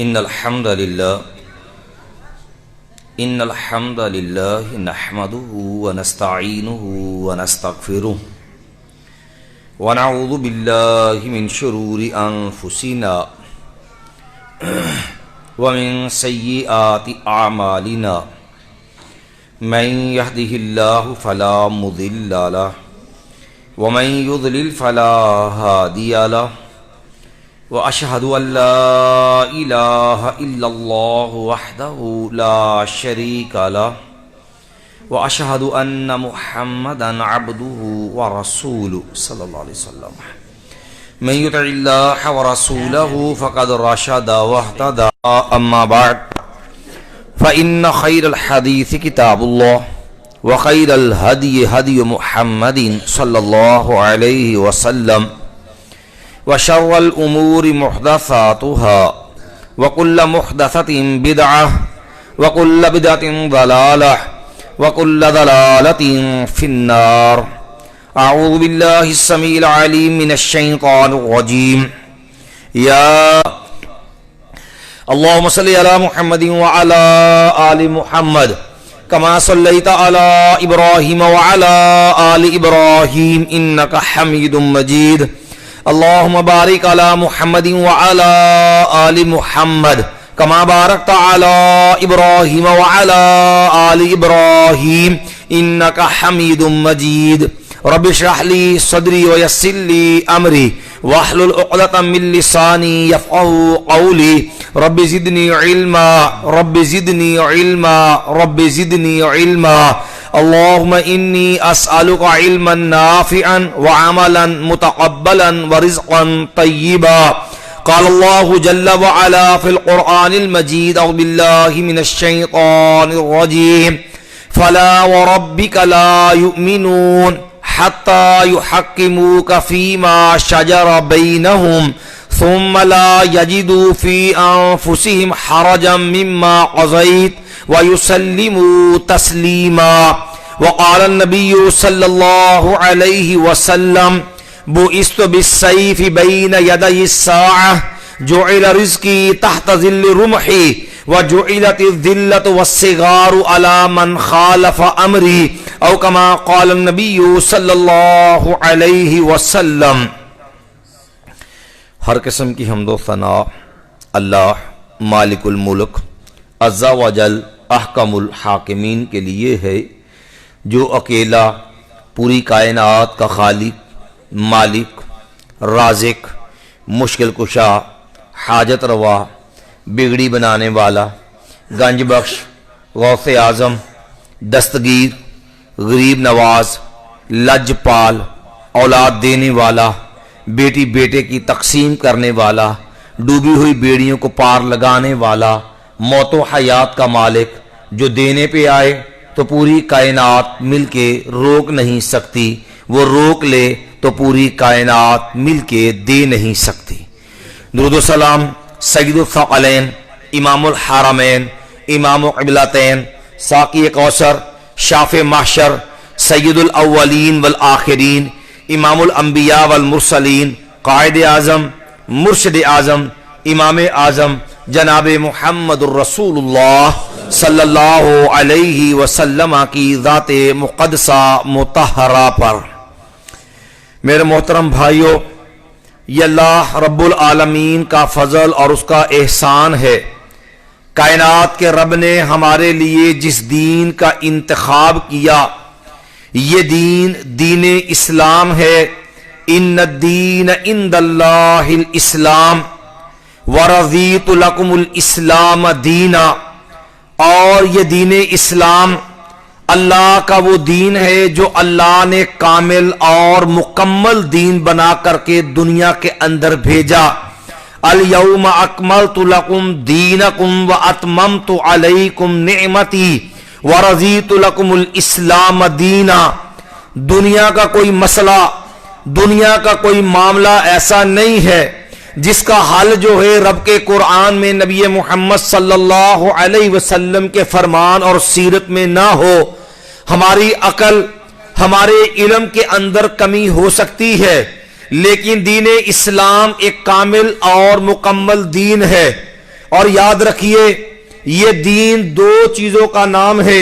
إن الحمد لله نحمده ونستعينه ونستغفره ونعوذ بالله من شرور أنفسنا ومن سيئات أعمالنا من يهده الله فلا مضل له ومن يضلل فلا هادي له وأشهد أن لا إله إلا الله وحده لا شريك له وأشهد أن محمدا عبده ورسوله صلى الله عليه وسلم من يطع الله ورسوله فقد رشد واهتدى أما بعد فإن خير الحديث كتاب الله وخير الهدي هدي محمد صلى الله عليه وسلم وشر الأمور محدثاتها وكل محدثة بدعة وكل بدعة ضلالة وكل ضلالة في النار. أعوذ بالله السميع العليم من الشيطان الرجيم. يا اللهم صل على محمد وعلى آل محمد كما صليت على إبراهيم وعلى آل إبراهيم إنك حميد مجيد. اللهم بارك على محمد وعلى آل محمد كما باركت على إبراهيم وعلى آل إبراهيم إنك حميد مجيد. رب اشرح لي صدري ويسر لي أمري واحلل عقدة من لساني يفقهوا قولي. رب زدني علما رب زدني علما رب زدني علما. اللهم إني أسألك علما نافعا وعملا متقبلا ورزقا طيبا. قال الله جل وعلا في القرآن المجيد أعوذ بالله من الشيطان الرجيم فلا وربك لا يؤمنون حتى يحكموك فيما شجر بينهم ثم لا يجدوا في أنفسهم حرجا مما قضيت ويسلموا تسليما. وقال النبي صلى الله عليه وسلم بعثت بالسيف بين يدي الساعة جعل رزقي تحت ظل رمحي وجعلت الذلة والصغار على من خالف أمري أو كما قال النبي صلی اللہ علیہ وسلم. ہر قسم کی حمد و ثنا اللہ مالک الملک عز و جل احکم الحاکمین کے لیے ہے، جو اکیلا پوری کائنات کا خالق، مالک، رازق، مشکل کشا، حاجت روا، بگڑی بنانے والا، گنج بخش، غوث اعظم، دستگیر، غریب نواز، لج پال، اولاد دینے والا، بیٹی بیٹے کی تقسیم کرنے والا، ڈوبی ہوئی بیڑیوں کو پار لگانے والا، موت و حیات کا مالک، جو دینے پہ آئے تو پوری کائنات مل کے روک نہیں سکتی، وہ روک لے تو پوری کائنات مل کے دے نہیں سکتی. درود و سلام سید الثقلین، امام الحرمین، امام قبلتین، ساقی کوثر، شافع محشر، سید الاولین والآخرین، امام الانبیاء والمرسلین، قائد اعظم، مرشد اعظم، امام اعظم جناب محمد الرسول اللہ صلی اللہ علیہ وسلم کی ذات مقدسہ مطہرہ پر. میرے محترم بھائیو، یہ اللہ رب العالمین کا فضل اور اس کا احسان ہے. کائنات کے رب نے ہمارے لیے جس دین کا انتخاب کیا، یہ دین دین اسلام ہے. ان الدین عند اللہ الاسلام ورضیت لکم الاسلام دینا. اور یہ دین اسلام اللہ کا وہ دین ہے جو اللہ نے کامل اور مکمل دین بنا کر کے دنیا کے اندر بھیجا. الیوم اکملت لکم دینکم واتممت علیکم نعمتی ورضیت لکم الاسلام دینا. دنیا کا کوئی مسئلہ، دنیا کا کوئی معاملہ ایسا نہیں ہے جس کا حل جو ہے رب کے قرآن میں، نبی محمد صلی اللہ علیہ وسلم کے فرمان اور سیرت میں نہ ہو. ہماری عقل، ہمارے علم کے اندر کمی ہو سکتی ہے، لیکن دین اسلام ایک کامل اور مکمل دین ہے. اور یاد رکھیے یہ دین دو چیزوں کا نام ہے،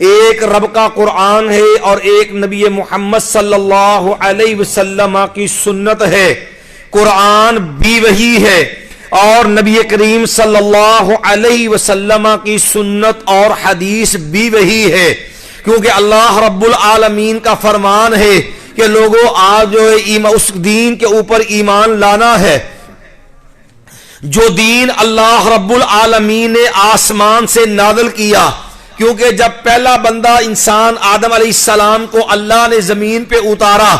ایک رب کا قرآن ہے اور ایک نبی محمد صلی اللہ علیہ وسلم کی سنت ہے۔ قرآن بھی وہی ہے اور نبی کریم صلی اللہ علیہ وسلم کی سنت اور حدیث بھی وہی ہے، کیونکہ اللہ رب العالمین کا فرمان ہے کہ لوگوں آج جو ہے اس دین کے اوپر ایمان لانا ہے جو دین اللہ رب العالمین نے آسمان سے نازل کیا، کیونکہ جب پہلا بندہ انسان آدم علیہ السلام کو اللہ نے زمین پہ اتارا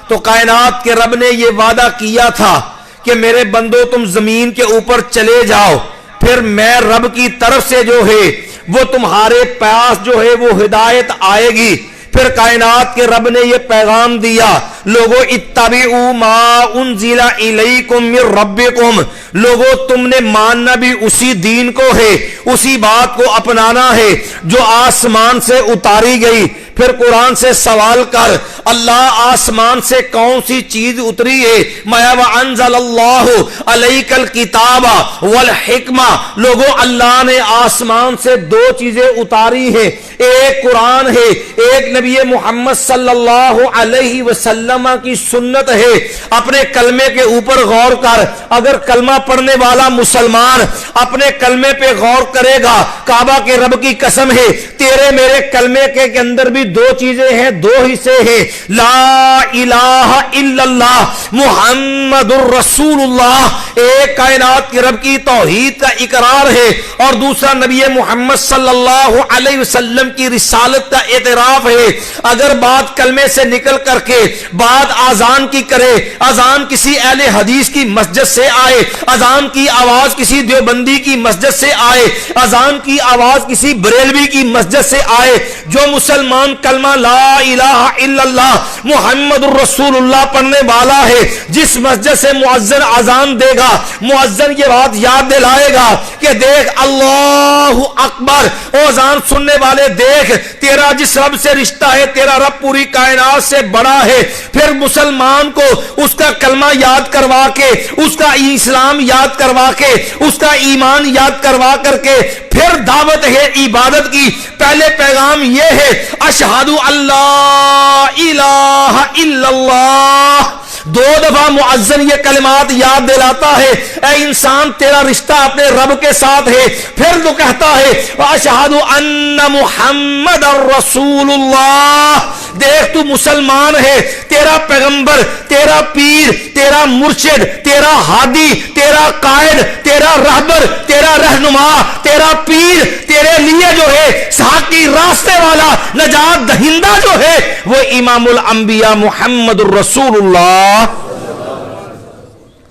تو کائنات کے رب نے یہ وعدہ کیا تھا کہ میرے بندو تم زمین کے اوپر چلے جاؤ، پھر میں رب کی طرف سے جو ہے وہ تمہارے پاس جو ہے وہ ہدایت آئے گی۔ پھر کائنات کے رب نے یہ پیغام دیا، لوگو اتبعوا ما انزل الیکم من ربکم، لوگو تم نے ماننا بھی اسی دین کو ہے، اسی بات کو اپنانا ہے جو آسمان سے اتاری گئی۔ پھر قرآن سے سوال کر اللہ آسمان سے کون سی چیز اتری ہے؟ وَأَنزَلَ اللَّهُ عَلَيْكَ الْكِتَابَ وَالْحِكْمَةَ، لوگوں اللہ نے آسمان سے دو چیزیں اتاری ہیں، ایک قرآن ہے، ایک نبی محمد صلی اللہ علیہ وسلم کی سنت ہے۔ اپنے کلمے کے اوپر غور کر، اگر کلمہ پڑھنے والا مسلمان اپنے کلمے پہ غور کرے گا، کعبہ کے رب کی قسم ہے تیرے میرے کلمے کے اندر بھی دو چیزیں ہیں، دو حصے ہیں، لا الہ الا اللہ محمد الرسول اللہ، ایک کائنات کے رب کی توحید کا اقرار ہے اور دوسرا نبی محمد صلی اللہ علیہ وسلم کی رسالت کا اعتراف ہے۔ اگر بات کلمے سے نکل کر کے بات اذان کی کرے، اذان کسی اہل حدیث کی مسجد سے آئے، اذان کی آواز کسی دیوبندی کی مسجد سے آئے، اذان کی آواز کسی بریلوی کی مسجد سے آئے، جو مسلمان کلمہ لا الہ الا اللہ محمد الرسول اللہ پڑھنے والا ہے، جس مسجد سے مؤذن اذان دے گا، مؤذن یہ بات یاد دلائے گا کہ دیکھ اللہ اکبر، اذان سننے والے دیکھ تیرا جس رب سے رشتہ ہے، تیرا رب پوری کائنات سے بڑا ہے۔ پھر مسلمان کو اس کا کلمہ یاد کروا کے، اس کا اسلام یاد کروا کے، اس کا ایمان یاد کروا کر کے پھر دعوت ہے عبادت کی۔ پہلے پیغام یہ ہے اشہد اللہ الہ الا اللہ، دو دفعہ مؤذن یہ کلمات یاد دلاتا ہے، اے انسان تیرا رشتہ اپنے رب کے ساتھ ہے۔ پھر تو کہتا ہے اشہد ان محمد رسول اللہ، دیکھ تو مسلمان ہے، تیرا پیغمبر، تیرا پیر، تیرا مرشد، تیرا ہادی، تیرا قائد، تیرا رہبر، تیرا رہنما، تیرا پیر تیرے لیے جو ہے ساتھی راستے والا نجات دہندہ جو ہے وہ امام الانبیاء محمد الرسول اللہ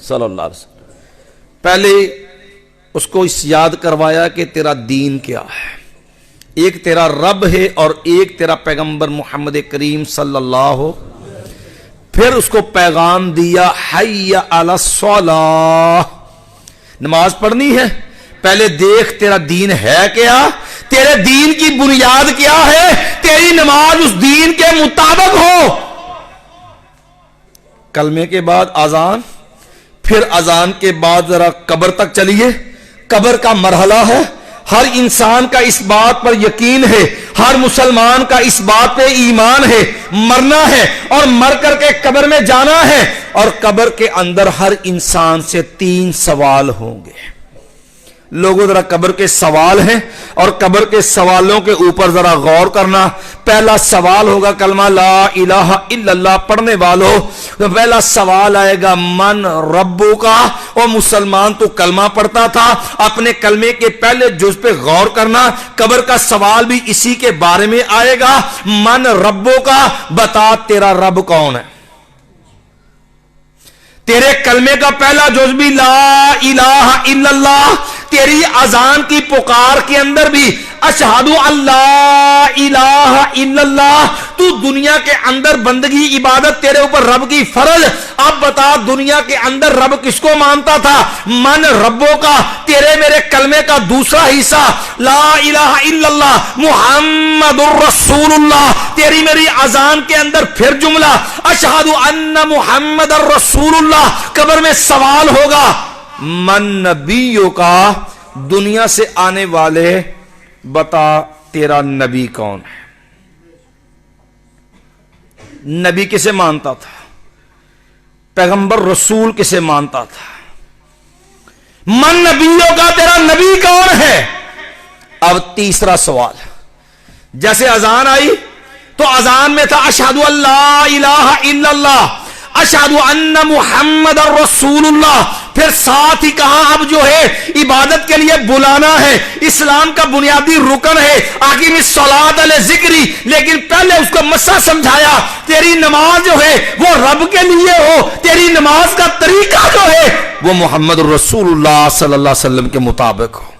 صلی اللہ علیہ وسلم۔ پہلے اس کو اس یاد کروایا کہ تیرا دین کیا ہے، ایک تیرا رب ہے اور ایک تیرا پیغمبر محمد کریم صلی اللہ ہو۔ پھر اس کو پیغام دیا حی علی الصلاۃ، نماز پڑھنی ہے، پہلے دیکھ تیرا دین ہے کیا، تیرے دین کی بنیاد کیا ہے، تیری نماز اس دین کے مطابق ہو۔ کلمے کے بعد اذان، پھر اذان کے بعد ذرا قبر تک چلیے، قبر کا مرحلہ ہے، ہر انسان کا اس بات پر یقین ہے، ہر مسلمان کا اس بات پہ ایمان ہے، مرنا ہے اور مر کر کے قبر میں جانا ہے، اور قبر کے اندر ہر انسان سے 3 سوال ہوں گے۔ لوگوں ذرا قبر کے سوال ہیں اور قبر کے سوالوں کے اوپر ذرا غور کرنا۔ پہلا سوال ہوگا کلمہ لا الہ الا اللہ پڑھنے والوں، تو پہلا سوال آئے گا من ربو کا، اور مسلمان تو کلمہ پڑھتا تھا، اپنے کلمے کے پہلے جز پہ غور کرنا۔ قبر کا سوال بھی اسی کے بارے میں آئے گا، من ربو کا، بتا تیرا رب کون ہے۔ تیرے کلمے کا پہلا جز بھی لا الہ الا اللہ، تیری اذان کی پکار کے اندر بھی اشہد اللہ الہ الا اللہ۔ تو دنیا کے اندر بندگی عبادت تیرے اوپر رب کی فرض، اب بتا دنیا کے اندر رب کس کو مانتا تھا؟ من ربوں کا۔ تیرے میرے کلمے کا دوسرا حصہ لا الہ الا اللہ محمد الرسول اللہ، تیری میری اذان کے اندر پھر جملہ اشہد ان محمد الرسول اللہ۔ قبر میں سوال ہوگا من نبیوں کا، دنیا سے آنے والے بتا تیرا نبی کون ہے؟ نبی کسے مانتا تھا؟ پیغمبر رسول کسے مانتا تھا؟ من نبیوں کا تیرا نبی کون ہے؟ اب تیسرا سوال، جیسے اذان آئی تو اذان میں تھا اشہدو ان لا الہ الا اللہ، اشہدو ان محمد رسول اللہ، پھر ساتھ ہی کہا اب جو ہے عبادت کے لیے بلانا ہے، اسلام کا بنیادی رکن ہے اقیم الصلاۃ علی ذکری، لیکن پہلے اس کو مسئلہ سمجھایا تیری نماز جو ہے وہ رب کے لیے ہو، تیری نماز کا طریقہ جو ہے وہ محمد رسول اللہ صلی اللہ علیہ وسلم کے مطابق ہو۔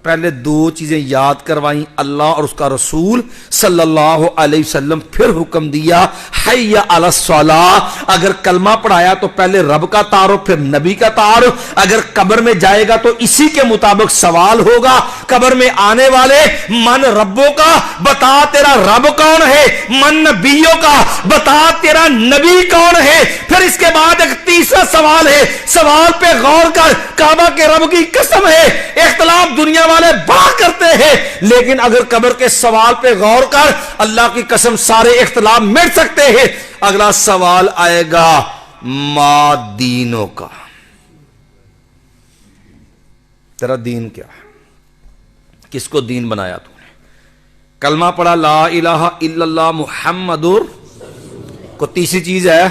پہلے دو چیزیں یاد کروائیں، اللہ اور اس کا رسول صلی اللہ علیہ وسلم، پھر حکم دیا حی علی الصلاۃ۔ اگر کلمہ پڑھایا تو پہلے رب کا تعارف پھر نبی کا تعارف، اگر قبر میں جائے گا تو اسی کے مطابق سوال ہوگا، قبر میں آنے والے من ربوں کا بتا تیرا رب کون ہے، من نبیوں کا بتا تیرا نبی کون ہے۔ پھر اس کے بعد ایک تیسرا سوال ہے، سوال پہ غور کر، کعبہ کے رب کی قسم ہے، اختلاف دنیا والے بڑا کرتے ہیں، لیکن اگر قبر کے سوال پہ غور کر اللہ کی قسم سارے اختلاف مٹ سکتے ہیں۔ اگلا سوال آئے گا ما دینوں کا، تیرا دین کیا ہے، کس کو دین بنایا تو نے؟ کلمہ پڑھا لا الہ الا اللہ محمد کو تیسری چیز ہے،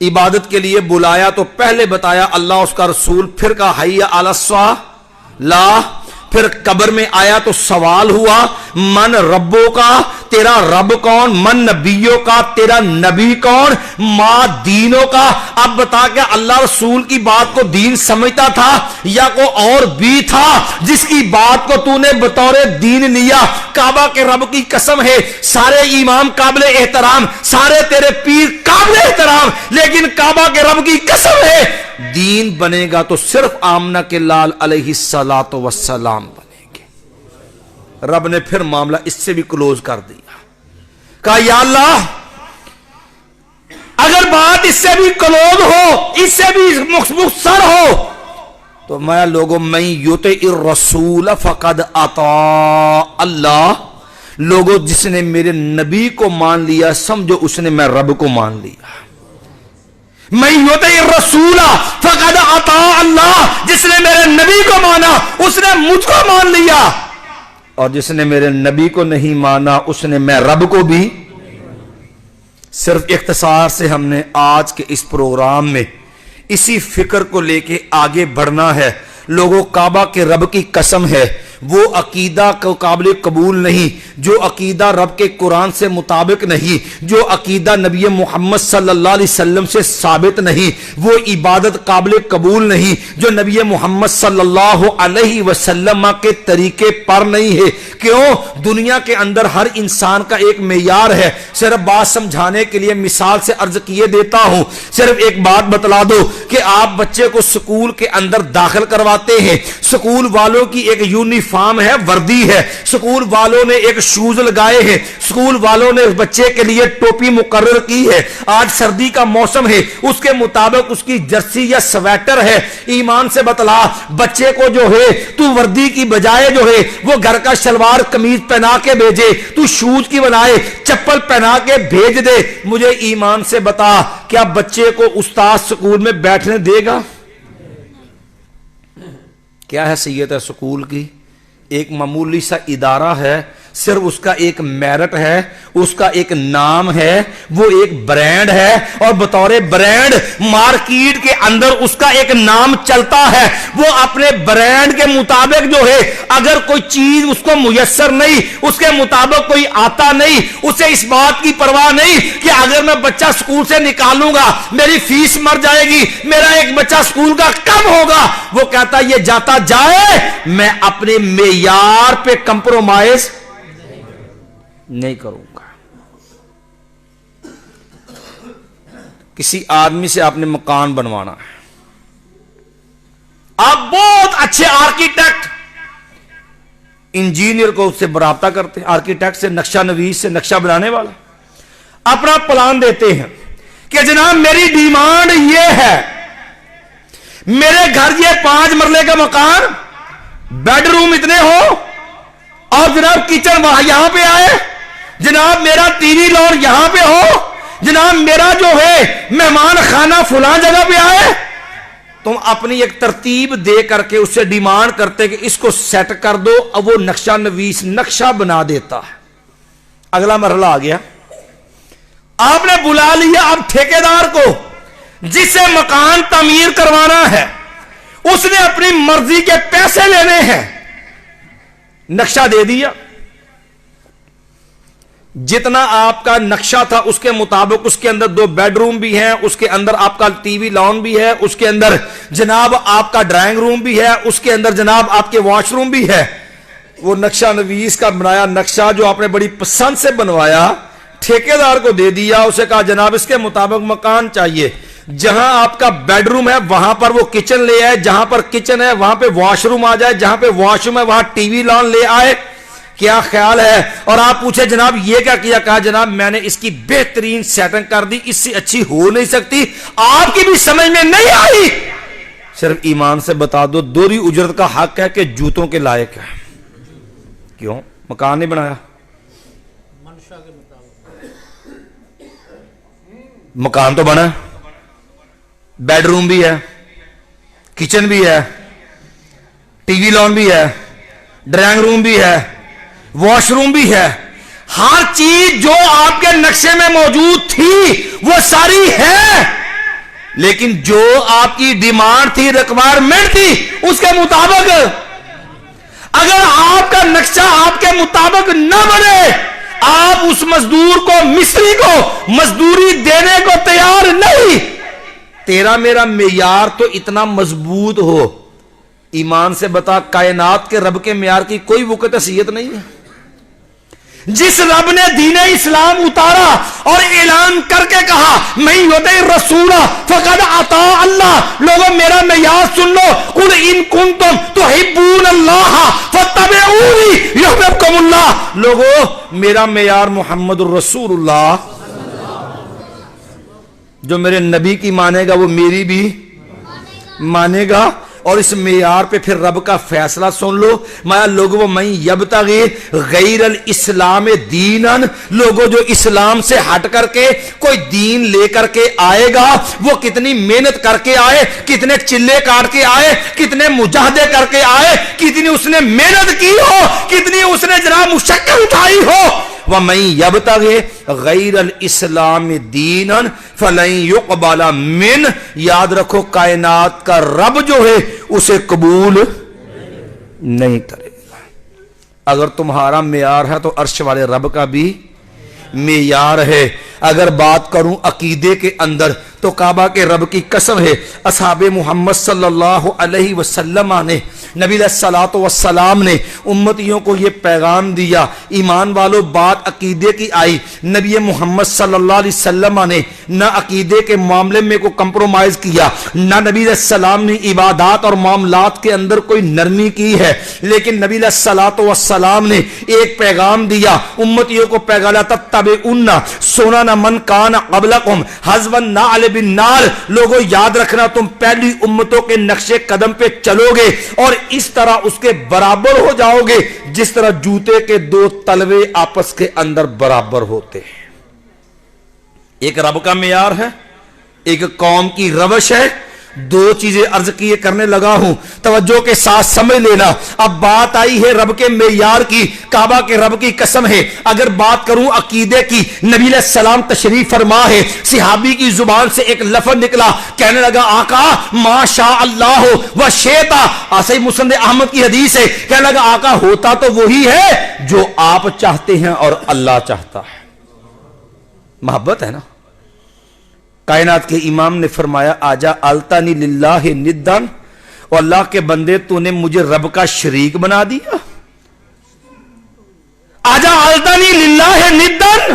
عبادت کے لیے بلایا تو پہلے بتایا اللہ اس کا رسول، پھر کہا حی علی الصلاۃ، پھر قبر میں آیا تو سوال ہوا من ربوں کا تیرا رب کون، من نبیوں کا تیرا نبی کون، ما دینوں کا۔ اب بتا کہ اللہ رسول کی بات کو دین سمجھتا تھا یا کوئی اور بھی تھا جس کی بات کو تو نے بطور دین لیا؟ کعبہ کے رب کی قسم ہے سارے امام قابل احترام، سارے تیرے پیر قابل احترام، لیکن کعبہ کے رب کی قسم ہے دین بنے گا تو صرف آمنہ کے لال علیہ الصلاۃ والسلام بنے گے۔ رب نے پھر معاملہ اس سے بھی کلوز کر دیا، کہا یا اللہ اگر بات اس سے بھی کلوز ہو، اس سے بھی مختصر ہو تو میں لوگوں میں یطع الرسول فقد اطاع اللہ، لوگوں جس نے میرے نبی کو مان لیا سمجھو اس نے میں رب کو مان لیا۔ میں یطع الرسول فقد اطاع اللہ، جس نے میرے نبی کو مانا اس نے مجھ کو مان لیا، اور جس نے میرے نبی کو نہیں مانا اس نے میں رب کو بھی۔ صرف اختصار سے ہم نے آج کے اس پروگرام میں اسی فکر کو لے کے آگے بڑھنا ہے۔ لوگوں کعبہ کے رب کی قسم ہے وہ عقیدہ کو قابل قبول نہیں جو عقیدہ رب کے قرآن سے مطابق نہیں، جو عقیدہ نبی محمد صلی اللہ علیہ وسلم سے ثابت نہیں، وہ عبادت قابل قبول نہیں جو نبی محمد صلی اللہ علیہ وسلم کے طریقے پر نہیں ہے۔ کیوں؟ دنیا کے اندر ہر انسان کا ایک معیار ہے۔ صرف بات سمجھانے کے لیے مثال سے عرض کیے دیتا ہوں، صرف ایک بات بتلا دو کہ آپ بچے کو سکول کے اندر داخل کرواتے ہیں، سکول والوں کی ایک یونیفارم ہے، وردی ہے، سکول والوں نے ایک شوز لگائے ہیں، سکول والوں نے بچے کے لیے ٹوپی مقرر کی ہے، آج سردی کا موسم ہے اس کے مطابق اس کی جرسی یا سویٹر ہے۔ ایمان سے بتلا بچے کو جو ہے تو وردی کی بجائے جو ہے وہ گھر کا شلوار قمیض پہنا کے بھیجے، تو شوز کی بنائے چپل پہنا کے بھیج دے، مجھے ایمان سے بتا کیا بچے کو استاد سکول میں بیٹھنے دے گا؟ کیا حیثیت ہے سکول کی؟ ایک معمولی سا ادارہ ہے، صرف اس کا ایک میرٹ ہے، اس کا ایک نام ہے، وہ ایک برانڈ ہے، اور بطور برانڈ مارکیٹ کے اندر اس کا ایک نام چلتا ہے۔ وہ اپنے برانڈ کے مطابق جو ہے اگر کوئی چیز اس کو میسر نہیں، اس کے مطابق کوئی آتا نہیں، اسے اس بات کی پرواہ نہیں کہ اگر میں بچہ سکول سے نکالوں گا میری فیس مر جائے گی، میرا ایک بچہ سکول کا کم ہوگا، وہ کہتا یہ جاتا جائے، میں اپنے معیار پہ کمپرومائز نہیں کروں گا۔ کسی آدمی سے آپ نے مکان بنوانا ہے، آپ بہت اچھے آرکیٹیکٹ انجینئر کو اس سے رابطہ کرتے ہیں، آرکیٹیکٹ سے، نقشہ نویس سے، نقشہ بنانے والا، اپنا پلان دیتے ہیں کہ جناب میری ڈیمانڈ یہ ہے، میرے گھر یہ 5 مرلے کا مکان، بیڈ روم اتنے ہو، اور جناب کچن وہاں یہاں پہ آئے، جناب میرا ٹی وی لان یہاں پہ ہو، جناب میرا جو ہے مہمان خانہ فلان جگہ پہ آئے، تم اپنی ایک ترتیب دے کر کے اس سے ڈیمانڈ کرتے کہ اس کو سیٹ کر دو، اب وہ نقشہ نویس نقشہ بنا دیتا ہے۔ اگلا مرحلہ آ گیا، آپ نے بلا لیا اب ٹھیکیدار کو جس سے مکان تعمیر کروانا ہے، اس نے اپنی مرضی کے پیسے لینے ہیں، نقشہ دے دیا، جتنا آپ کا نقشہ تھا اس کے مطابق اس کے اندر 2 بیڈ روم بھی ہیں، اس کے اندر آپ کا ٹی وی لان بھی ہے، اس کے اندر جناب آپ کا ڈرائنگ روم بھی ہے، اس کے اندر جناب آپ کے واش روم بھی ہے۔ وہ نقشہ نویس کا بنایا نقشہ جو آپ نے بڑی پسند سے بنوایا، ٹھیکیدار کو دے دیا، اسے کہا جناب اس کے مطابق مکان چاہیے، جہاں آپ کا بیڈ روم ہے وہاں پر وہ کچن لے آئے، جہاں پر کچن ہے وہاں پہ واش روم آ جائے، جہاں پہ واش روم ہے وہاں ٹی وی لان لے آئے۔ کیا خیال ہے؟ اور آپ پوچھے جناب یہ کیا کیا؟ کہا جناب میں نے اس کی بہترین سیٹنگ کر دی، اس سے اچھی ہو نہیں سکتی، آپ کی بھی سمجھ میں نہیں آئی۔ صرف ایمان سے بتا دو، دوری اجرت کا حق ہے کہ جوتوں کے لائق ہے؟ کیوں مکان نہیں بنایا؟ مکان تو بنا، بیڈ روم بھی ہے، کچن بھی ہے، ٹی وی لان بھی ہے، ڈرائنگ روم بھی ہے، واش روم بھی ہے، ہر چیز جو آپ کے نقشے میں موجود تھی وہ ساری ہے، لیکن جو آپ کی ڈیمانڈ تھی، ریکوائرمنٹ تھی، اس کے مطابق اگر آپ کا نقشہ آپ کے مطابق نہ بنے، آپ اس مزدور کو، مستری کو مزدوری دینے کو تیار نہیں۔ تیرا میرا معیار تو اتنا مضبوط ہو، ایمان سے بتا کائنات کے رب کے معیار کی کوئی وقت حیثیت نہیں ہے۔ جس رب نے دین اسلام اتارا اور اعلان کر کے کہا میں یطع الرسول فقد اطاع اللہ، لوگوں میرا معیار سن لو، قل ان کنتم تحبون اللہ فاتبعونی یحببکم اللہ، لوگوں میرا معیار محمد الرسول اللہ، جو میرے نبی کی مانے گا وہ میری بھی مانے گا۔ اور اس معیار پہ پھر رب کا فیصلہ سن لو، مایا لوگوں میں یبتغی غیر الاسلام دینن، لوگوں جو اسلام سے ہٹ کر کے کوئی دین لے کر کے آئے گا، وہ کتنی محنت کر کے آئے، کتنے چلے کاٹ کے آئے، کتنے مجاہدے کر کے آئے، کتنی اس نے محنت کی ہو، کتنی اس نے جناب مشقت اٹھائی ہو، وَمَن يَبْتَغِ غَيْرَ الْإِسْلَامِ دِينًا فَلَن يُقْبَلَ مِنْ، یاد رکھو کائنات کا رب جو ہے اسے قبول نہیں کرے گا۔ اگر تمہارا معیار ہے تو عرش والے رب کا بھی معیار ہے۔ اگر بات کروں عقیدے کے اندر تو کعبہ کے رب کی قسم ہے، اصحاب محمد صلی اللہ علیہ وسلم نے، نبی علیہ الصلوۃ والسلام نے امتیوں کو یہ پیغام دیا، ایمان والو بات عقیدے کی آئی، نبی محمد صلی اللہ علیہ وسلم نے نہ عقیدے کے معاملے میں کوئی کمپرومائز کیا، نہ نبی علیہ السلام نے عبادات اور معاملات کے اندر کوئی نرمی کی ہے، لیکن نبی علیہ الصلوۃ والسلام نے ایک پیغام دیا امتیوں کو، پیغام تتبعون سنن من کان قبلکم حذو النعل بالنعل، لوگوں یاد رکھنا تم پہلی امتوں کے نقشے قدم پہ چلو گے اور اس طرح اس کے برابر ہو جاؤ گے جس طرح جوتے کے 2 تلوے آپس کے اندر برابر ہوتے ہیں۔ ایک رب کا معیار ہے، ایک قوم کی روش ہے، 2 چیزیں عرض کیے کرنے لگا ہوں، توجہ کے ساتھ سمجھ لینا۔ اب بات آئی ہے رب کے معیار کی، کعبہ کے رب کی قسم ہے۔ اگر بات کروں عقیدے کی، نبی علیہ السلام تشریف فرما ہے، صحابی کی زبان سے ایک لفظ نکلا، کہنے لگا آقا ما شاء اللہ و شئتا، ایسے ہی مسند احمد کی حدیث ہے، کہنے لگا آقا ہوتا تو وہی ہے جو آپ چاہتے ہیں اور اللہ چاہتا ہے۔ محبت ہے نا۔ کائنات کے امام نے فرمایا آجا التانی للہ ندن، اور اللہ کے بندے تو نے مجھے رب کا شریک بنا دیا، آجا التانی للہ ندن،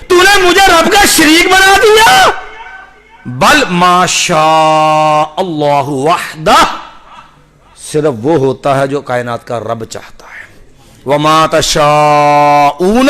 تو نے مجھے رب کا شریک بنا دیا، بل ما شاء اللہ وحدہ، صرف وہ ہوتا ہے جو کائنات کا رب چاہتا ہے، وما تشاءون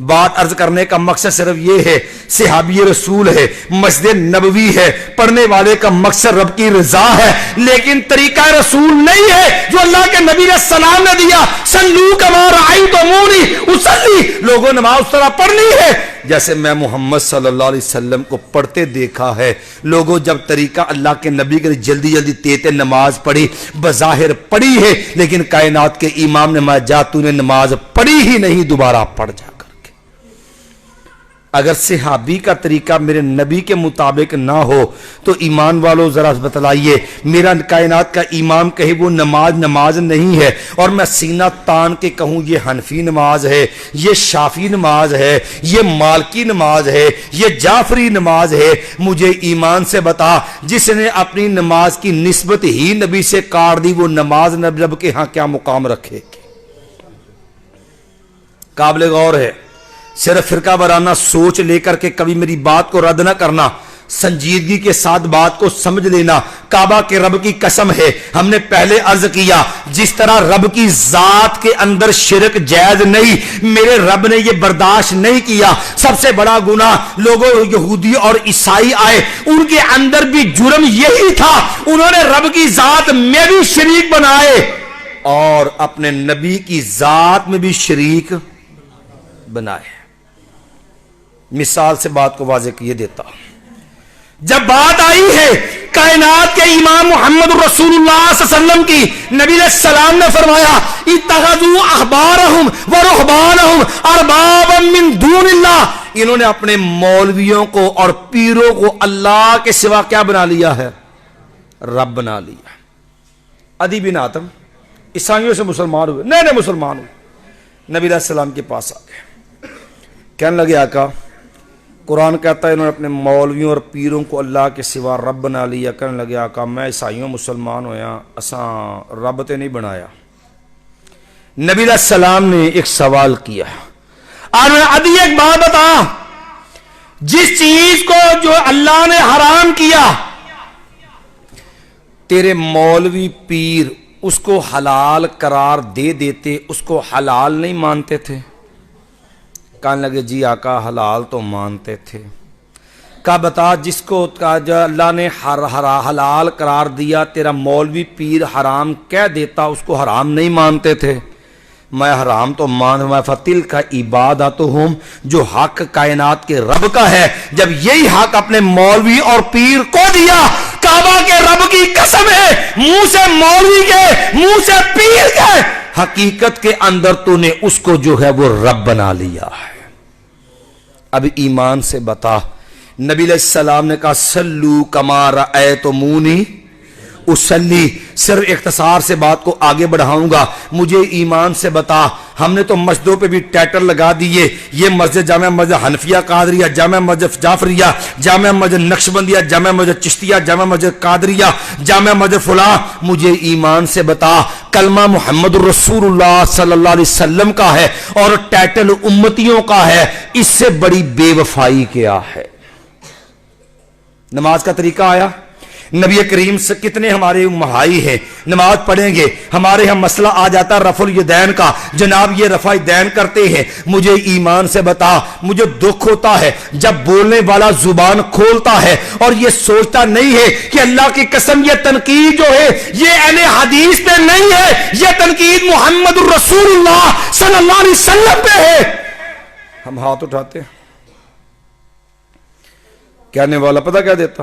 بات عرض کرنے کا مقصد صرف یہ ہے، صحابی رسول ہے، مسجد نبوی ہے، پڑھنے والے کا مقصد رب کی رضا ہے، لیکن طریقہ رسول نہیں ہے جو اللہ کے نبی علیہ السلام نے دیا۔ صلو کما رأیتمونی اصلی، لوگوں نماز اس طرح پڑھنی ہے جیسے میں محمد صلی اللہ علیہ وسلم کو پڑھتے دیکھا ہے۔ لوگوں جب طریقہ اللہ کے نبی کے جلدی جلدی تیتے نماز پڑھی، بظاہر پڑھی ہے، لیکن کائنات کے امام نے ماں جا تو نے نماز پڑھی ہی نہیں، دوبارہ پڑھ جا کر کے۔ اگر صحابی کا طریقہ میرے نبی کے مطابق نہ ہو تو ایمان والوں ذرا بتلائیے، میرا کائنات کا امام کہے وہ نماز نہیں ہے، اور میں سینہ تان کے کہوں یہ حنفی نماز ہے، یہ شافی نماز ہے، یہ مالکی نماز ہے، یہ جعفری نماز ہے، مجھے ایمان سے بتا جس نے اپنی نماز کی نسبت ہی نبی سے کاٹ دی، وہ نماز رب کے ہاں کیا مقام رکھے گی؟ قابل غور ہے۔ صرف فرقہ وارانہ سوچ لے کر کے کبھی میری بات کو رد نہ کرنا، سنجیدگی کے ساتھ بات کو سمجھ لینا۔ کعبہ کے رب کی قسم ہے، ہم نے پہلے عرض کیا جس طرح رب کی ذات کے اندر شرک جائز نہیں، میرے رب نے یہ برداشت نہیں کیا۔ سب سے بڑا گناہ لوگوں یہودی اور عیسائی آئے، ان کے اندر بھی جرم یہی تھا، انہوں نے رب کی ذات میں بھی شریک بنائے اور اپنے نبی کی ذات میں بھی شریک بنائے۔ مثال سے بات کو واضح کیے دیتا، جب بات آئی ہے کائنات کے امام محمد رسول اللہ صلی اللہ علیہ وسلم کی، نبی علیہ السلام نے فرمایا اتخذوا احبارہم ورہبانہم اربابا من دون اللہ، انہوں نے اپنے مولویوں کو اور پیروں کو اللہ کے سوا کیا بنا لیا ہے؟ رب بنا لیا۔ ادی بن حاتم عیسائیوں سے مسلمان ہوئے، نئے مسلمان ہوئے، نبی علیہ السلام کے پاس آ گئے، کہنے لگے آقا قرآن کہتا ہے انہوں نے اپنے مولویوں اور پیروں کو اللہ کے سوا رب بنا لیا۔ کہنے لگے آقا میں عیسائیوں مسلمان ہویا، اساں رب تے نہیں بنایا۔ نبی علیہ السلام نے ایک سوال کیا، ادی ایک بات بتا، جس چیز کو جو اللہ نے حرام کیا تیرے مولوی پیر اس کو حلال قرار دے دیتے، اس کو حلال نہیں مانتے تھے؟ کہنے لگے جی آقا حلال تو مانتے تھے۔ کہا بتا جس کو جو اللہ نے حلال قرار دیا تیرا مولوی پیر حرام کہہ دیتا، اس کو حرام نہیں مانتے تھے؟ میں حرام تو میں فتل کا عبادتہم، جو حق کائنات کے رب کا ہے، جب یہی حق اپنے مولوی اور پیر کو دیا، کعبہ کے رب کی قسم ہے، منہ سے مولوی کے منہ سے پیر کے، حقیقت کے اندر تو نے اس کو جو ہے وہ رب بنا لیا ہے۔ اب ایمان سے بتا، نبی علیہ السلام نے کہا صلو کما رأیتمونی اصلی، صرف اختصار سے بات کو آگے بڑھاؤں گا، مجھے ایمان سے بتا، ہم نے تو مسجدوں پہ بھی ٹائٹل لگا دیے، یہ مسجد جامع مسجد حنفیہ قادریہ، جامع مسجد جعفریہ، جامع مسجد نقشبندیہ، جامع مسجد چشتیہ، جامع مسجد قادریہ، جامع مسجد فلاں۔ مجھے ایمان سے بتا کلمہ محمد رسول اللہ صلی اللہ علیہ وسلم کا ہے اور ٹائٹل امتیوں کا ہے، اس سے بڑی بے وفائی کیا ہے؟ نماز کا طریقہ آیا، نبی کریم سے کتنے ہمارے مہائی ہیں، نماز پڑھیں گے ہمارے ہم مسئلہ آ جاتا رفع الیدین کا، جناب یہ رفع دین کرتے ہیں۔ مجھے ایمان سے بتا، مجھے دکھ ہوتا ہے جب بولنے والا زبان کھولتا ہے اور یہ سوچتا نہیں ہے کہ اللہ کی قسم یہ تنقید جو ہے یہ اہل حدیث پہ نہیں ہے، یہ تنقید محمد رسول اللہ صلی اللہ علیہ وسلم پہ ہے۔ ہم ہاتھ اٹھاتے ہیں، کہنے والا پتہ کیا دیتا،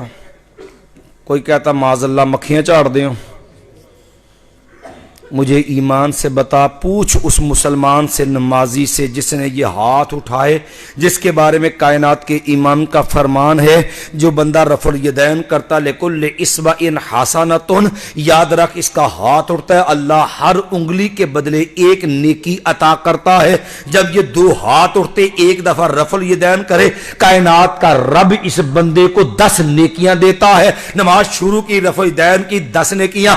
کوئی کہتا معاذ اللہ مکھیاں چاڑ دیں۔ مجھے ایمان سے بتا، پوچھ اس مسلمان سے نمازی سے جس نے یہ ہاتھ اٹھائے، جس کے بارے میں کائنات کے امام کا فرمان ہے جو بندہ رفع الیدین کرتا لکل اصبع حسنۃ، یاد رکھ اس کا ہاتھ اٹھتا ہے اللہ ہر انگلی کے بدلے ایک نیکی عطا کرتا ہے۔ جب یہ دو ہاتھ اٹھتے ایک دفعہ رفع الیدین کرے، کائنات کا رب اس بندے کو 10 نیکیاں دیتا ہے۔ نماز شروع کی رفع الیدین کی 10 نیکیاں،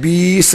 20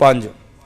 5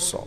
100।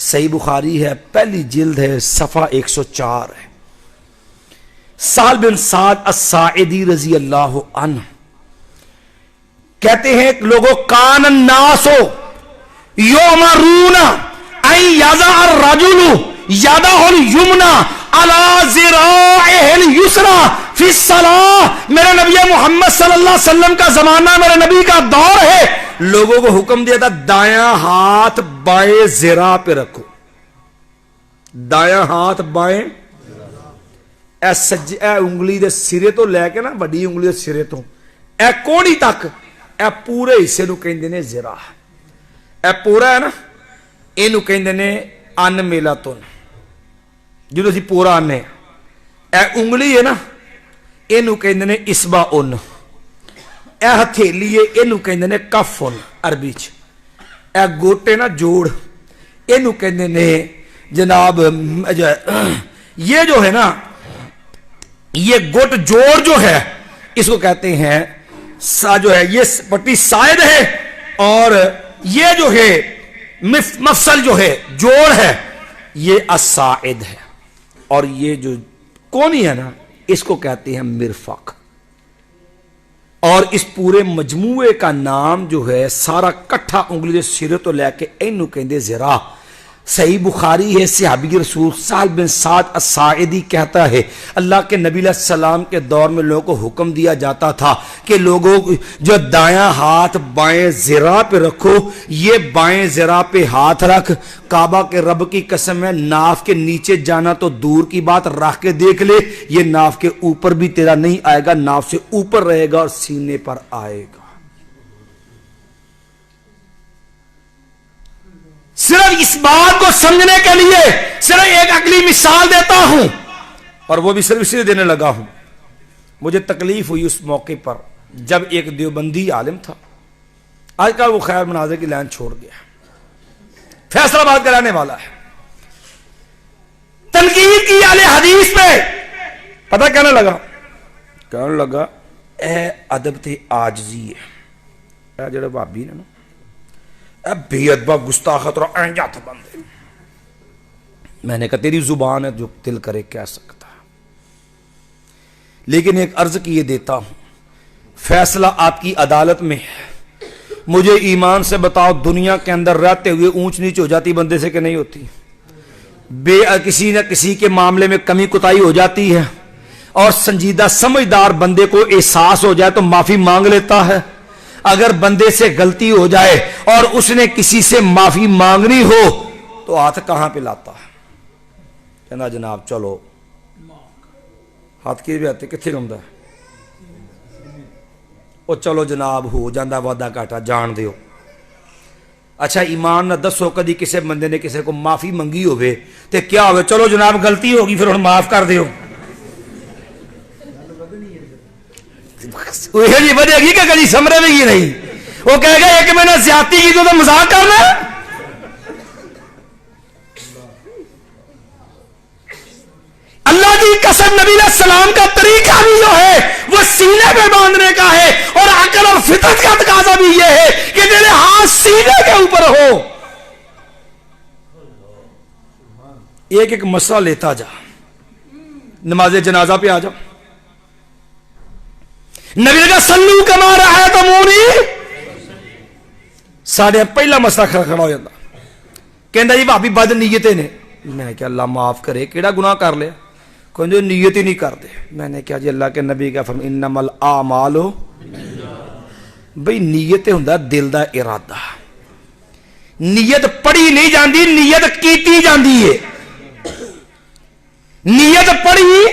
صحیح بخاری ہے، پہلی جلد ہے، صفحہ 104 ہے۔ سہل بن سعد الساعدی رضی اللہ عنہ کہتے ہیں لوگوں کان الناس یؤمرون ان یضع الرجل یدہ الیمنی علی ذراعہ الیسری فی الصلاۃ، میرے نبی محمد صلی اللہ علیہ وسلم کا زمانہ، میرے نبی کا دور ہے، لوگوں کو حکم دیا تھا دایاں ہاتھ بائیں ذراع پہ رکھو، دایاں ہاتھ بائیں، اے انگلی دے سرے تو لے کے نا، بڑی انگلی دے سرے تو اے کوڑی تک، اے پورے حصے نو کہندے نے ذراع، اے پورا ہے نا، اینو کہندے نے ان میلاتن، جدو اسی پورا آنے، اے انگلی ہے نا، اینو کہندے نے اسبا ان، اے ہتھیلی ہے اینو کہندے نے کف ان عربی چ، اے گوٹے نا جوڑ، اینو کہندے نے جناب یہ جو ہے نا، یہ گٹ جوڑ جو ہے اس کو کہتے ہیں جو ہے یہ پٹی سائد ہے، اور یہ جو ہے مفصل جو ہے جوڑ ہے یہ الساعد ہے، اور یہ جو کونی ہے نا اس کو کہتے ہیں مرفق، اور اس پورے مجموعے کا نام جو ہے سارا کٹھا انگلی دے سرے تو لے کے اینو کہندے ذراع۔ صحیح بخاری ہے، صحابی رسول سہل بن سعد الساعدی کہتا ہے اللہ کے نبی علیہ السلام کے دور میں لوگوں کو حکم دیا جاتا تھا کہ لوگوں جو دایاں ہاتھ بائیں ذراع پہ رکھو، یہ بائیں ذراع پہ ہاتھ رکھ، کعبہ کے رب کی قسم ہے ناف کے نیچے جانا تو دور کی بات، رکھ کے دیکھ لے یہ ناف کے اوپر بھی تیرا نہیں آئے گا، ناف سے اوپر رہے گا اور سینے پر آئے گا۔ صرف اس بات کو سمجھنے کے لیے صرف ایک عقلی مثال دیتا ہوں، اور وہ بھی صرف اسے دینے لگا ہوں۔ مجھے تکلیف ہوئی اس موقع پر جب ایک دیوبندی عالم تھا، آج کل وہ خیر مناظر کی لائن چھوڑ گیا، فیصلہ باد کا رہنے والا ہے، تنقید کی اہل حدیث پہ، پتہ کہنے لگا اے ادب تے عاجزی ہے، اے جڑے بھابی نے نا اے بے ادبا گستاخت اور اینجات بندے، میں نے کہا تیری زبان ہے جو دل کرے کہہ سکتا، لیکن ایک عرض کیے دیتا ہوں، فیصلہ آپ کی عدالت میں ہے، مجھے ایمان سے بتاؤ دنیا کے اندر رہتے ہوئے اونچ نیچ ہو جاتی بندے سے کہ نہیں ہوتی؟ کسی نہ کسی کے معاملے میں کمی کوتاہی ہو جاتی ہے، اور سنجیدہ سمجھدار بندے کو احساس ہو جائے تو معافی مانگ لیتا ہے۔ اگر بندے سے غلطی ہو جائے اور اس نے کسی سے معافی مانگنی ہو تو ہاتھ کہاں پہ لاتا ہے؟ کہنا جناب چلو، ہاتھ کی بھی آتے کتنے رمدا ہے، وہ چلو جناب ہو جاندہ وعدہ کاٹا جان دیو۔ اچھا ایمان نہ دسو کدی کسی بندے نے کسی کو معافی منگی ہوئے تے کیا ہوئے؟ چلو جناب غلطی ہوگی پھر ہن معاف کر دیو، یہ وجہ کی کہ کدی سمرے بھی کی نہیں، وہ کہے گا ایک میں نے زیادتی کی تو مذاق کرنا ہے۔ اللہ کی قسم نبی علیہ السلام کا طریقہ بھی جو ہے وہ سینے پہ باندھنے کا ہے، اور عقل اور فطرت کا تقاضا بھی یہ ہے کہ تیرے ہاتھ سینے کے اوپر ہو۔ ایک ایک مسئلہ لیتا جا، نماز جنازہ پہ آ جا، نبی کا سلو کما رہا ہے تو مونی ساڑھے پہلا مسئلہ کھڑا ہو جاتا، کہندا جی بھابی بد نیتیں نے، میں کیا اللہ معاف کرے کیڑا گناہ کر لیا، کوئی جو نیت ہی نہیں کرتے، میں نے کیا جی اللہ کے نبی کا فرمان انما الاعمال، بھئی نیت ہوندا دل دا ارادہ، نیت پڑھی نہیں جاندی، نیت کیتی جاندی ہے، نیت پڑھی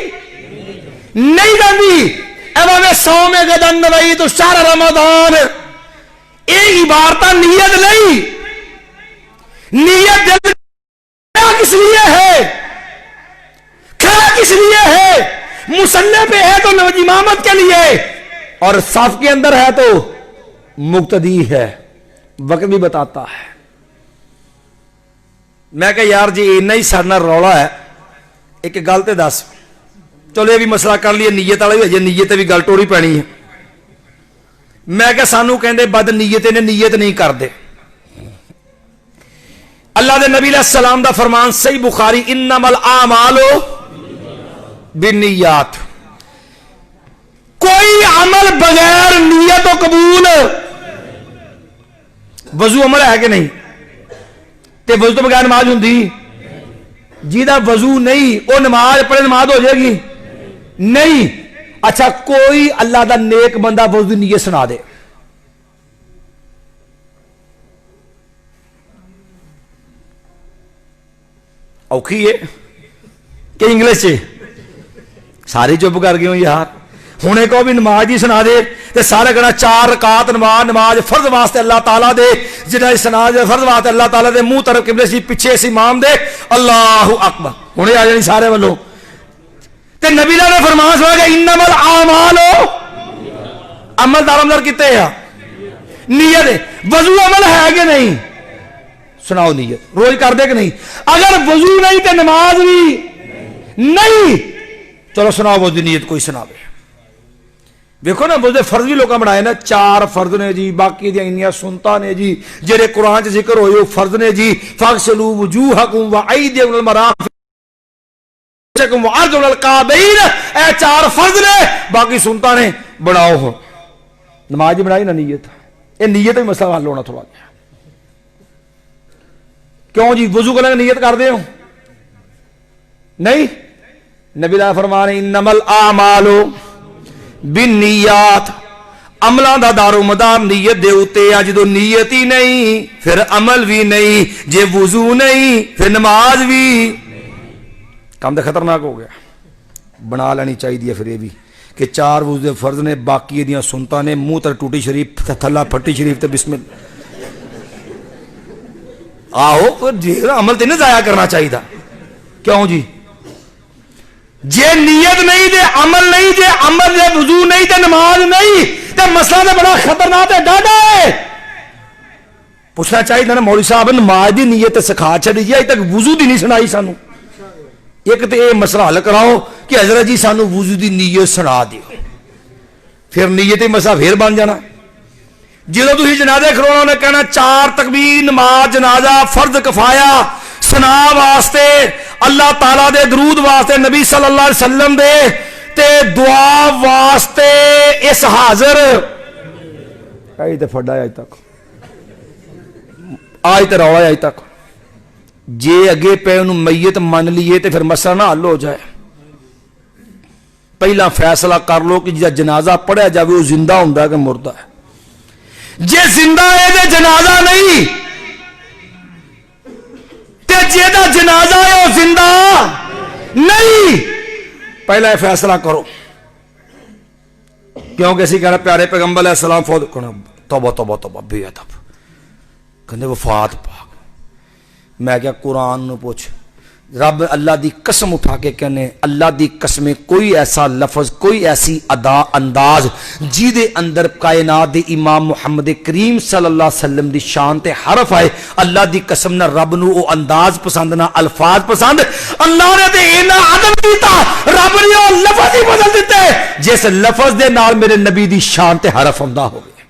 نہیں جاندی۔ امام سوم غدن نویت شہر رمضان، یہ عبارت نیت نہیں، نیت دل کس لیے ہے، کھڑا کس لیے ہے، مصلی پہ ہے تو امامت کے لیے، اور صف کے اندر ہے تو مقتدی ہے، وقت بھی بتاتا ہے۔ میں کہا یار جی اتنا ہی سارنا رولا ہے، ایک گل تے دس، چلو یہ بھی مسئلہ کر لیے نیت والا بھی، نیت بھی گل ٹوڑی پینی ہے۔ میں کہ سانو کہندے بد نیت نے نیت نہیں کردے، اللہ دے نبی علیہ السلام دا فرمان صحیح بخاری انما الاعمال بالنیات، کوئی عمل بغیر نیت و قبول، وضو عمل ہے کہ نہیں؟ تے وضو تو بغیر نماز ہوندی؟ جیدہ وضو نہیں وہ نماز پڑھے نماز ہو جائے گی نہیں؟ اچھا کوئی اللہ دا نیک بندہ وضو نیت سنا دے، اوکھی ہے کہ انگلش سے ساری چپ کر گئے ہوں یار، ہونے کو بھی نماز ہی سنا دے تے سارے کہنا 4 رکعت نماز فرض واسطے اللہ تعالیٰ دے، جنہیں سنا دے فرض واسطے اللہ تعالیٰ دے، منہ طرف قبلے سی پیچھے سی امام دے، اللہ اکبر ہونے آ جانی سارے والوں تے نبی نے فرمان سنا کہ انما الاعمال عمل دار اندر کتے ہیں نیت، وضو عمل ہے کہ نہیں؟ سناؤ نیت روز کر دے کہ نہیں؟ اگر وضو نہیں تے نماز بھی نہیں، چلو سناؤ وضو نیت کوئی سناوے۔ دیکھو نا وضو فرض بھی لوگوں بنائے نا، 4 فرض نے جی، باقی دیا انیاں سنتا نے جی، جڑے قرآن چ ذکر ہوئے فرض نے جی، فاغسلوا وجوہکم وایدیکم الى المرافق وارجلکم الى الکعبین، اے 4 فرض نے، باقی سنتا نے بناؤ ہو، نماز جی بنائی نا نیت، یہ نیت بھی مسئلہ حل ہونا تھوڑا گیا، کیوں جی وضو کرنے نیت کر دے ہو نہیں؟ نبی اللہ فرمان انما الاعمال بالنیات، عملوں دا دار و مدار نیت دے اوتے ہے، جدو نیت ہی نہیں پھر عمل بھی نہیں، جے وضو نہیں پھر نماز بھی، کام تو خطرناک ہو گیا۔ بنا لینی چاہیے پھر یہ بھی کہ 4 وضو فرض نے، باقی دیاں سنتا نے، منہ تر ٹوٹی شریف تھلا پھٹی شریف تے بسم اللہ، آہو پھر جی عمل تے نہیں ضائع کرنا چاہیے تھا، کیوں جی؟ جے نیت نہیں دے عمل نہیں، جے عمل دے وضو نہیں تے نماز نہیں، تے مسئلہ تے بڑا خطرناک ہے، ڈاڈا ہے۔ پوچھنا چاہیے نا مولوی صاحب نماز دی نیت سکھا چھڑی جی، اج تک وضو دی نہیں سنائی سانو، ایک تے یہ مسئلہ حل کراؤ کہ حضرت جی سانو وضو دی نیت سنا دیو، پھر نیت ہی مسئلہ پھر بن جانا۔ جدو تھی جنازے کھلونا نے کہنا 4 تکبیر نماز جنازہ فرض کفایا سنا واسطے، اللہ تعالیٰ دے درود واسطے، نبی صلی اللہ علیہ وسلم دے تے دعا واسطے، اس حاضر آئی تے فڑا ہے آج تک، آج تے روا ہے آج تک، جے اگے پہ انہوں میت من لیے تے پھر مسئلہ نہ حل ہو جائے، پہلا فیصلہ کر لو کہ جا جنازہ پڑھیا جاوے وہ زندہ ہوندہ ہے کہ مردہ ہے، جے زندہ ہے تے جنازہ نہیں، تے جے دا جنازہ ہے وہ زندہ نہیں، پہلا فیصلہ کرو، کیونکہ اسی کہنا پیارے پیغمبر علیہ السلام فوت کرنا، توبہ توبہ توبہ بے ادب، کہنے وفات پاک، میں کیا قرآن نو پوچھ، رب اللہ دی قسم اٹھا کے کہنے اللہ دی قسمیں کوئی ایسا لفظ کوئی ایسی ادا انداز جی دے اندر کائنات دے امام محمد کریم صلی اللہ علیہ وسلم دی شان تے حرف آئے، اللہ دی قسم نہ رب نو او انداز پسند نہ الفاظ پسند، اللہ نے تے اینا عدم دیتا رب نے او لفظ ہی بدل دیتے جس لفظ دے نال میرے نبی دی شان تے حرف آمدہ ہو گئے۔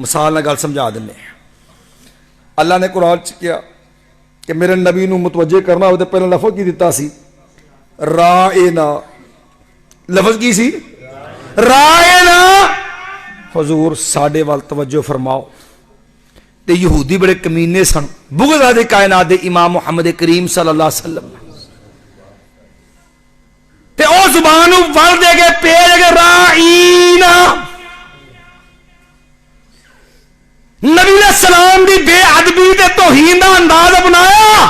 مثال نہ گل سمجھا دینے، اللہ نے قرآن چ کیا کہ میرے نبی نو متوجہ کرنا ہوتے پہلے لفظ کی دیتا سی رائنا، لفظ کی سی رائنا، حضور ساڈے وال توجہ فرماؤ، تے یہودی بڑے کمینے سن، بغض دے کائنات دے امام محمد کریم صلی اللہ علیہ وسلم، تے او زبانوں ول دے کے پیڑ کے رائنا، نبی علیہ السلام دی بے ادبی تے توہین دا انداز اپنایا،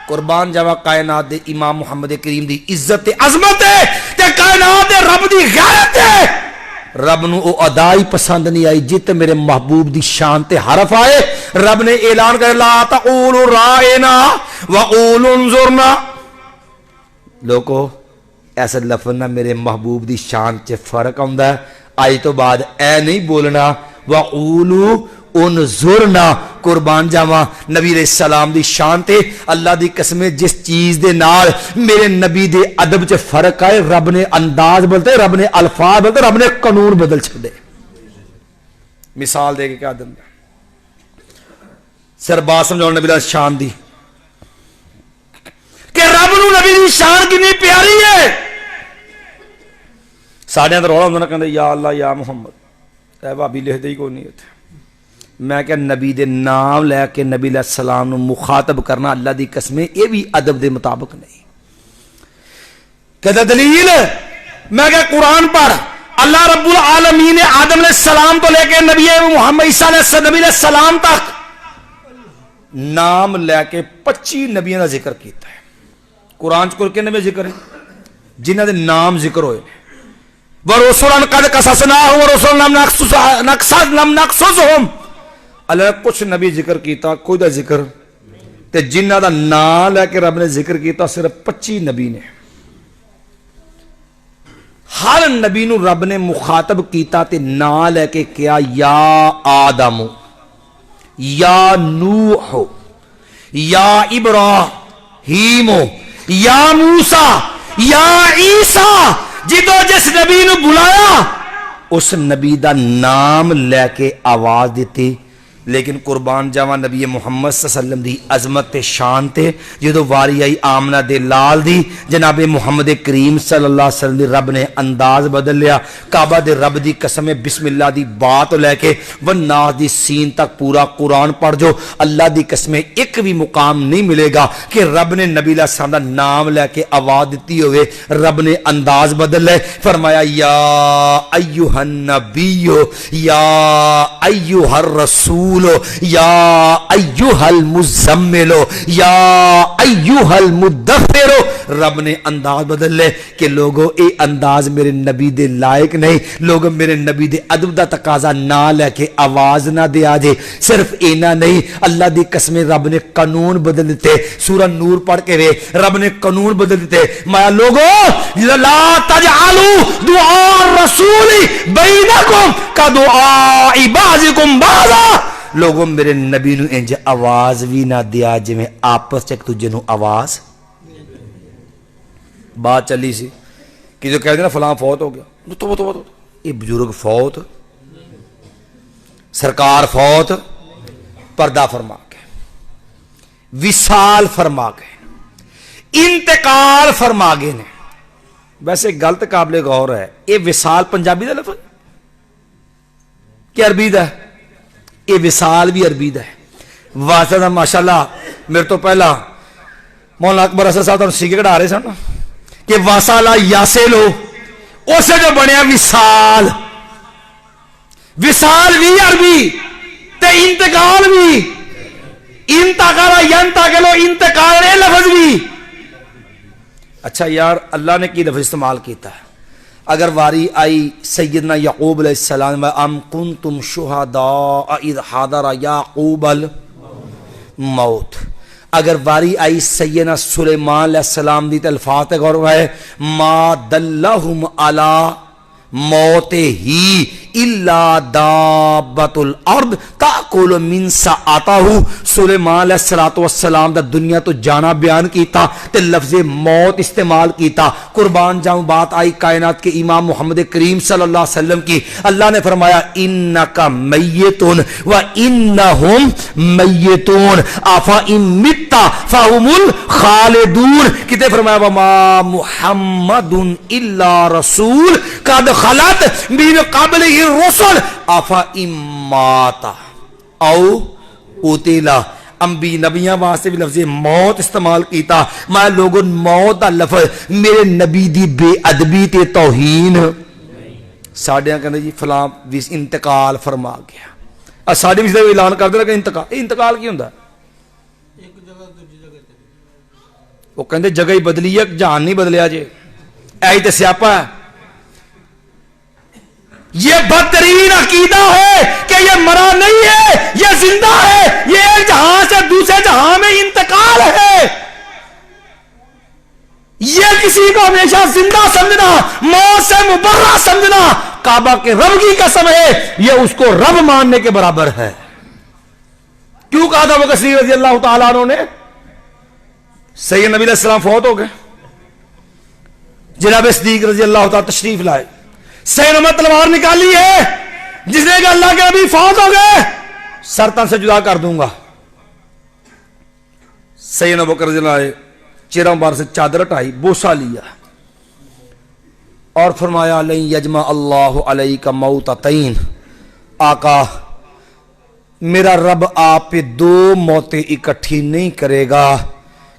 قربان جاوا کائنات دے امام محمد کریم دی عزت تے عظمت ہے تے کائنات دے رب دی غیرت ہے، رب نو او ادائی پسند نہیں آئی جت میرے محبوب دی شان تے حرف آئے، رب نے اعلان کر لا تقولوا رائنا وقولوا انظرنا، لوگو ایسا لفظ نہ میرے محبوب دی شان چے فرق آندا ہے، آج تو بعد اے نہیں بولنا وقولوا انظرنا، قربان جاواں نبی علیہ السلام دی شان تے اللہ دی قسم جس چیز دے نال میرے نبی دے ادب چ فرق آئے، رب نے انداز بدلتے، رب نے الفاظ بدلتے، رب نے قانون بدل چھڑے۔ مثال دے کے کیا دیں، صرف بات سمجھاؤ نبی دی شان دی کہ رب نو نبی دی شان کتنی پیاری ہے. ساڈے اندر رولا ہوندا نا کہندے یا اللہ یا محمد، اے بھابی لکھ دے ہی کوئی نہیں اتنے. میں کہ نبی دے نام لے کے نبی علیہ السلام نو مخاطب کرنا اللہ دی قسم یہ بھی ادب دے مطابق نہیں. کہتا دلیل میں کہ قرآن پر اللہ رب العالمین نے آدم علیہ السلام تو لے کے نبی محمد عیسیٰ علیہ السلام تک نام لے کے 25 نبیوں کا ذکر کیتا ہے. قرآن چ کنے میں ذکر ہے جنہ دے نام ذکر ہوئے وَرُسُلًا قَدْ قَصَصْنَاهُمْ وَرُسُلًا لَمْ نَقْصُصْهُمْ. اللہ نے کچھ نبی ذکر کیتا کوئی دا ذکر تے جنہ دا نام لے کے رب نے ذکر کیتا صرف 25 نبی نے. ہر نبی نو رب نے مخاطب کیتا تے نام لے کے کیا یا آدم یا نوح یا ابراہیم یا موسیٰ یا عیسیٰ. جدو جس نبی نو بلایا اس نبی دا نام لے کے آواز دیتی. لیکن قربان جاواں نبی محمد صلی اللہ علیہ وسلم دی عظمت تے شان تے جدو واری آئی آمنہ دے لال دی جناب محمد کریم صلی اللہ علیہ وسلم دی رب نے انداز بدل لیا. کعبہ دے رب دی قسم بسم اللہ دی بات لے کے والناس دی سین تک پورا قرآن پڑھ جو اللہ دی قسم ایک بھی مقام نہیں ملے گا کہ رب نے نبی علیہ السلام دا نام لے کے آواز دیتی ہوئے رب نے انداز بدل لے. فرمایا یا ایوہ النبی یا ایوہ الرسول یا ایوہ المزمل یا ایوہ المدثر. رب نے انداز بدل لے کہ لوگوں اے انداز میرے نبی دے لائق نہیں. لوگ میرے نبی دے ادب دا تقاضا نہ لے کے آواز نہ دیا جے. صرف اینا نہیں اللہ دی قسم رب نے قانون بدل دیتے. سورہ نور پڑھ کے وے رب نے قانون بدل دیتے. میں لوگوں لا تجعلوا دعاء الرسول بینکم کدعاء بعضکم بعضا. لوگوں میرے نبی نو انج آواز بھی نہ دیا جی میں آپس چک تجھے نو آواز. بات چلی سی کہ جو کہہ دینا فلاں فوت ہو گیا تو یہ بزرگ فوت سرکار فوت پردہ فرما کے وصال فرما کے انتقال فرما گئے نے. ویسے غلط قابل غور ہے یہ وصال پنجابی دا لفظ کہ عربی دا ہے؟ یہ وصال بھی عربی دا ہے. واسطہ ماشاءاللہ میرے تو پہلا مولانا اکبر اسد صاحب تو سیکھے کٹا رہے سن کہ واسالا یاسلو اسے جو بنیا وصال. وصال بھی عربی تے انتقال بھی انتقال ینتقلو انتقال اے لفظ بھی. اچھا یار اللہ نے کی لفظ استعمال کیتا ہے. اگر واری آئی سیدنا یعقوب علیہ السلام ام کنتم شہداء اذ حضر یعقوب الموت. اگر واری آئی سیدنا سلیمان علیہ السلام دی الفاظ غور ہے ما دلہم علی موت ہی الا دابت الارض تاکل من ساعتہ. سلیمان علیہ السلام دا دنیا تو جانا بیان کیتا تے لفظ موت استعمال کیتا. قربان جاؤں بات آئی کائنات کے امام محمد کریم صلی اللہ علیہ وسلم کی. اللہ نے فرمایا انکا میتون و انہم میتون افئن مت فہم الخالدون. کتے فرمایا وما محمد الا رسول قد خلت من قبل الرسل افئن مات او قتل. انبی نبیاں واسطے بھی لفظ موت استعمال کیتا. میں لوگوں موت دا لفظ میرے نبی دی بے ادبی تے توہین. ساڈیاں کہندے جی فلاں انتقال فرما گیا. ساڈے بھی اعلان کر دینا کہ انتقال کی ہوندا وہ کہندے جگہ ہی بدلی ہے جہان نہیں بدلیا جے. ایہی تے سیاپا ہے. یہ بدترین عقیدہ ہے کہ یہ مرا نہیں ہے یہ زندہ ہے. یہ ایک جہاں سے دوسرے جہاں میں انتقال ہے. یہ کسی کو ہمیشہ زندہ سمجھنا موت سے مبرہ سمجھنا کعبہ کے رب کی قسم ہے یہ اس کو رب ماننے کے برابر ہے. کیوں کہا تھا ابو بکر رضی اللہ تعالیٰ عنہ نے سید نبی علیہ السلام فوت ہو گئے. جناب صدیق رضی اللہ تعالیٰ تشریف لائے. سید نے تلوار نکالی ہے جس نے کہ اللہ کے نبی فوت ہو گئے سر تن سے جدا کر دوں گا. سیدنا ابو بکر رضی اللہ عنہ چہرہ مبارک سے چادر ہٹائی، بوسہ لیا اور فرمایا لن یجمع اللہ علیک موتتین، آقا میرا رب آپ پہ دو موتیں اکٹھی نہیں کرے گا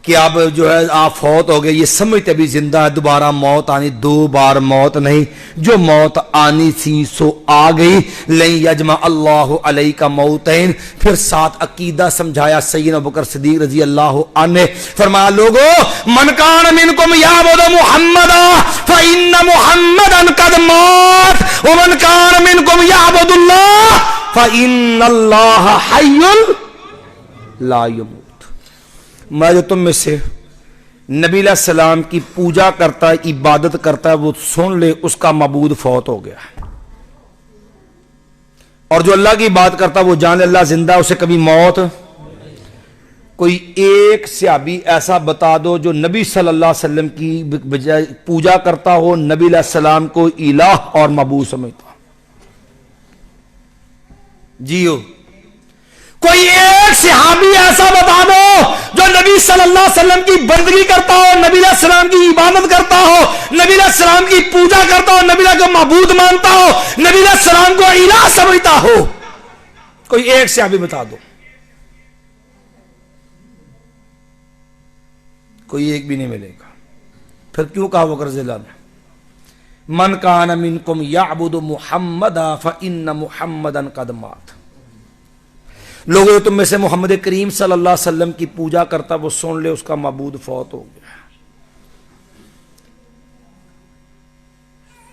کہ آپ جو ہے آپ فوت ہو گئے، یہ سمجھتے بھی زندہ ہے، دوبارہ موت آنی، دو بار موت نہیں، جو موت آنی تھی سو آ گئی، لن یجمع اللہ علیک موتین۔ پھر ساتھ عقیدہ سمجھایا سیدنا ابوبکر صدیق رضی اللہ عنہ، فرمایا لوگو من کان منکم یعبد محمدا فإن محمدا قد مات ومن کان منکم یعبد اللہ فإن اللہ حی لا یموت۔ میں جو تم میں سے نبی علیہ السلام کی پوجا کرتا ہے، عبادت کرتا ہے، وہ سن لے اس کا معبود فوت ہو گیا، اور جو اللہ کی بات کرتا ہے وہ جان لے اللہ زندہ، اسے کبھی موت۔ کوئی ایک صحابی ایسا بتا دو جو نبی صلی اللہ علیہ وسلم کی بجائے پوجا کرتا ہو، نبی علیہ السلام کو الہ اور معبود سمجھتا ہو، جیو۔ کوئی ایک صحابی ایسا بتا دو جو نبی صلی اللہ علیہ وسلم کی بندگی کرتا ہو، نبی علیہ السلام کی عبادت کرتا ہو، نبی علیہ السلام کی پوجا کرتا ہو، نبی علیہ کو معبود مانتا ہو، نبی علیہ السلام کو الہ سمجھتا ہو، کوئی ایک صحابی بتا دو۔ کوئی ایک بھی نہیں ملے گا۔ پھر کیوں کہا ابو بکر رضی اللہ عنہ من کان منکم یعبد محمدا فإن محمدا قد مات۔ لوگوں تم میں سے محمد کریم صلی اللہ علیہ وسلم کی پوجا کرتا وہ سن لے اس کا معبود فوت ہو گیا۔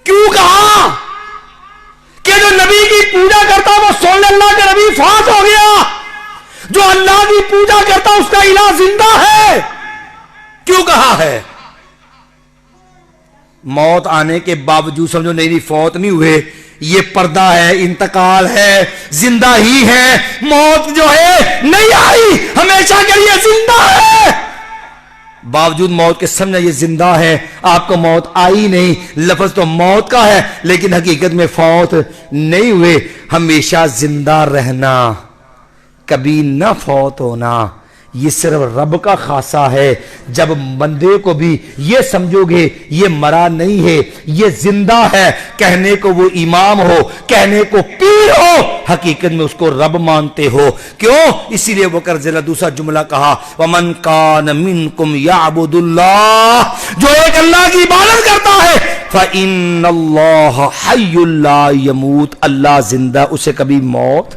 کیوں کہا کہ جو نبی کی پوجا کرتا وہ سن لے اللہ کا نبی فوت ہو گیا، جو اللہ کی پوجا کرتا اس کا الہ زندہ ہے۔ کیوں کہا ہے؟ موت آنے کے باوجود سمجھو نہیں فوت نہیں ہوئے، یہ پردہ ہے، انتقال ہے، زندہ ہی ہے، موت جو ہے نہیں آئی، ہمیشہ کے لیے زندہ ہے، باوجود موت کے سمجھا یہ زندہ ہے۔ آپ کو موت آئی نہیں، لفظ تو موت کا ہے لیکن حقیقت میں فوت نہیں ہوئے، ہمیشہ زندہ رہنا، کبھی نہ فوت ہونا، یہ صرف رب کا خاصہ ہے۔ جب بندے کو بھی یہ سمجھو گے یہ مرا نہیں ہے، یہ زندہ ہے، کہنے کو وہ امام ہو، کہنے کو پیر ہو، حقیقت میں اس کو رب مانتے ہو۔ کیوں؟ اسی لیے ابو بکر رضی اللہ دوسرا جملہ کہا وَمَنْ كَانَ مِنْكُمْ يَعْبُدُ اللَّهِ، جو ایک اللہ کی عبادت کرتا ہے فَإِنَّ اللَّهَ حَيٌّ لَا يَمُوتُ، اللہ زندہ، اسے کبھی موت۔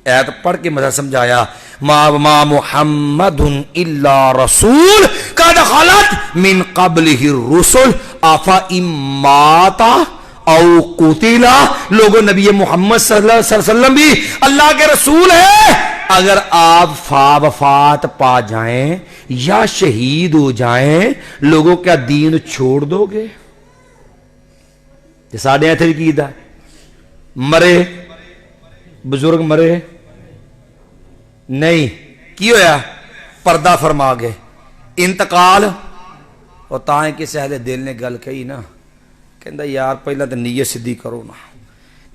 ایت پڑھ کے مزہ سمجھایا ما محمد الا رسول قد خلت من قبلہ الرسل افإن مات او قتل۔ لوگوں نبی محمد صلی اللہ علیہ وسلم بھی اللہ کے رسول ہیں، اگر آپ وفات پا جائیں یا شہید ہو جائیں لوگوں کیا دین چھوڑ دو گے؟ یہ ساڑھے ایتھے کی عید ہے، مرے بزرگ مرے نہیں کی ہویا پردہ فرما گئے، انتقال اور تائیں کسی اہل دل نے گل کہی نا، کہندا یار پہلا تو نیت سدھی کرو نا،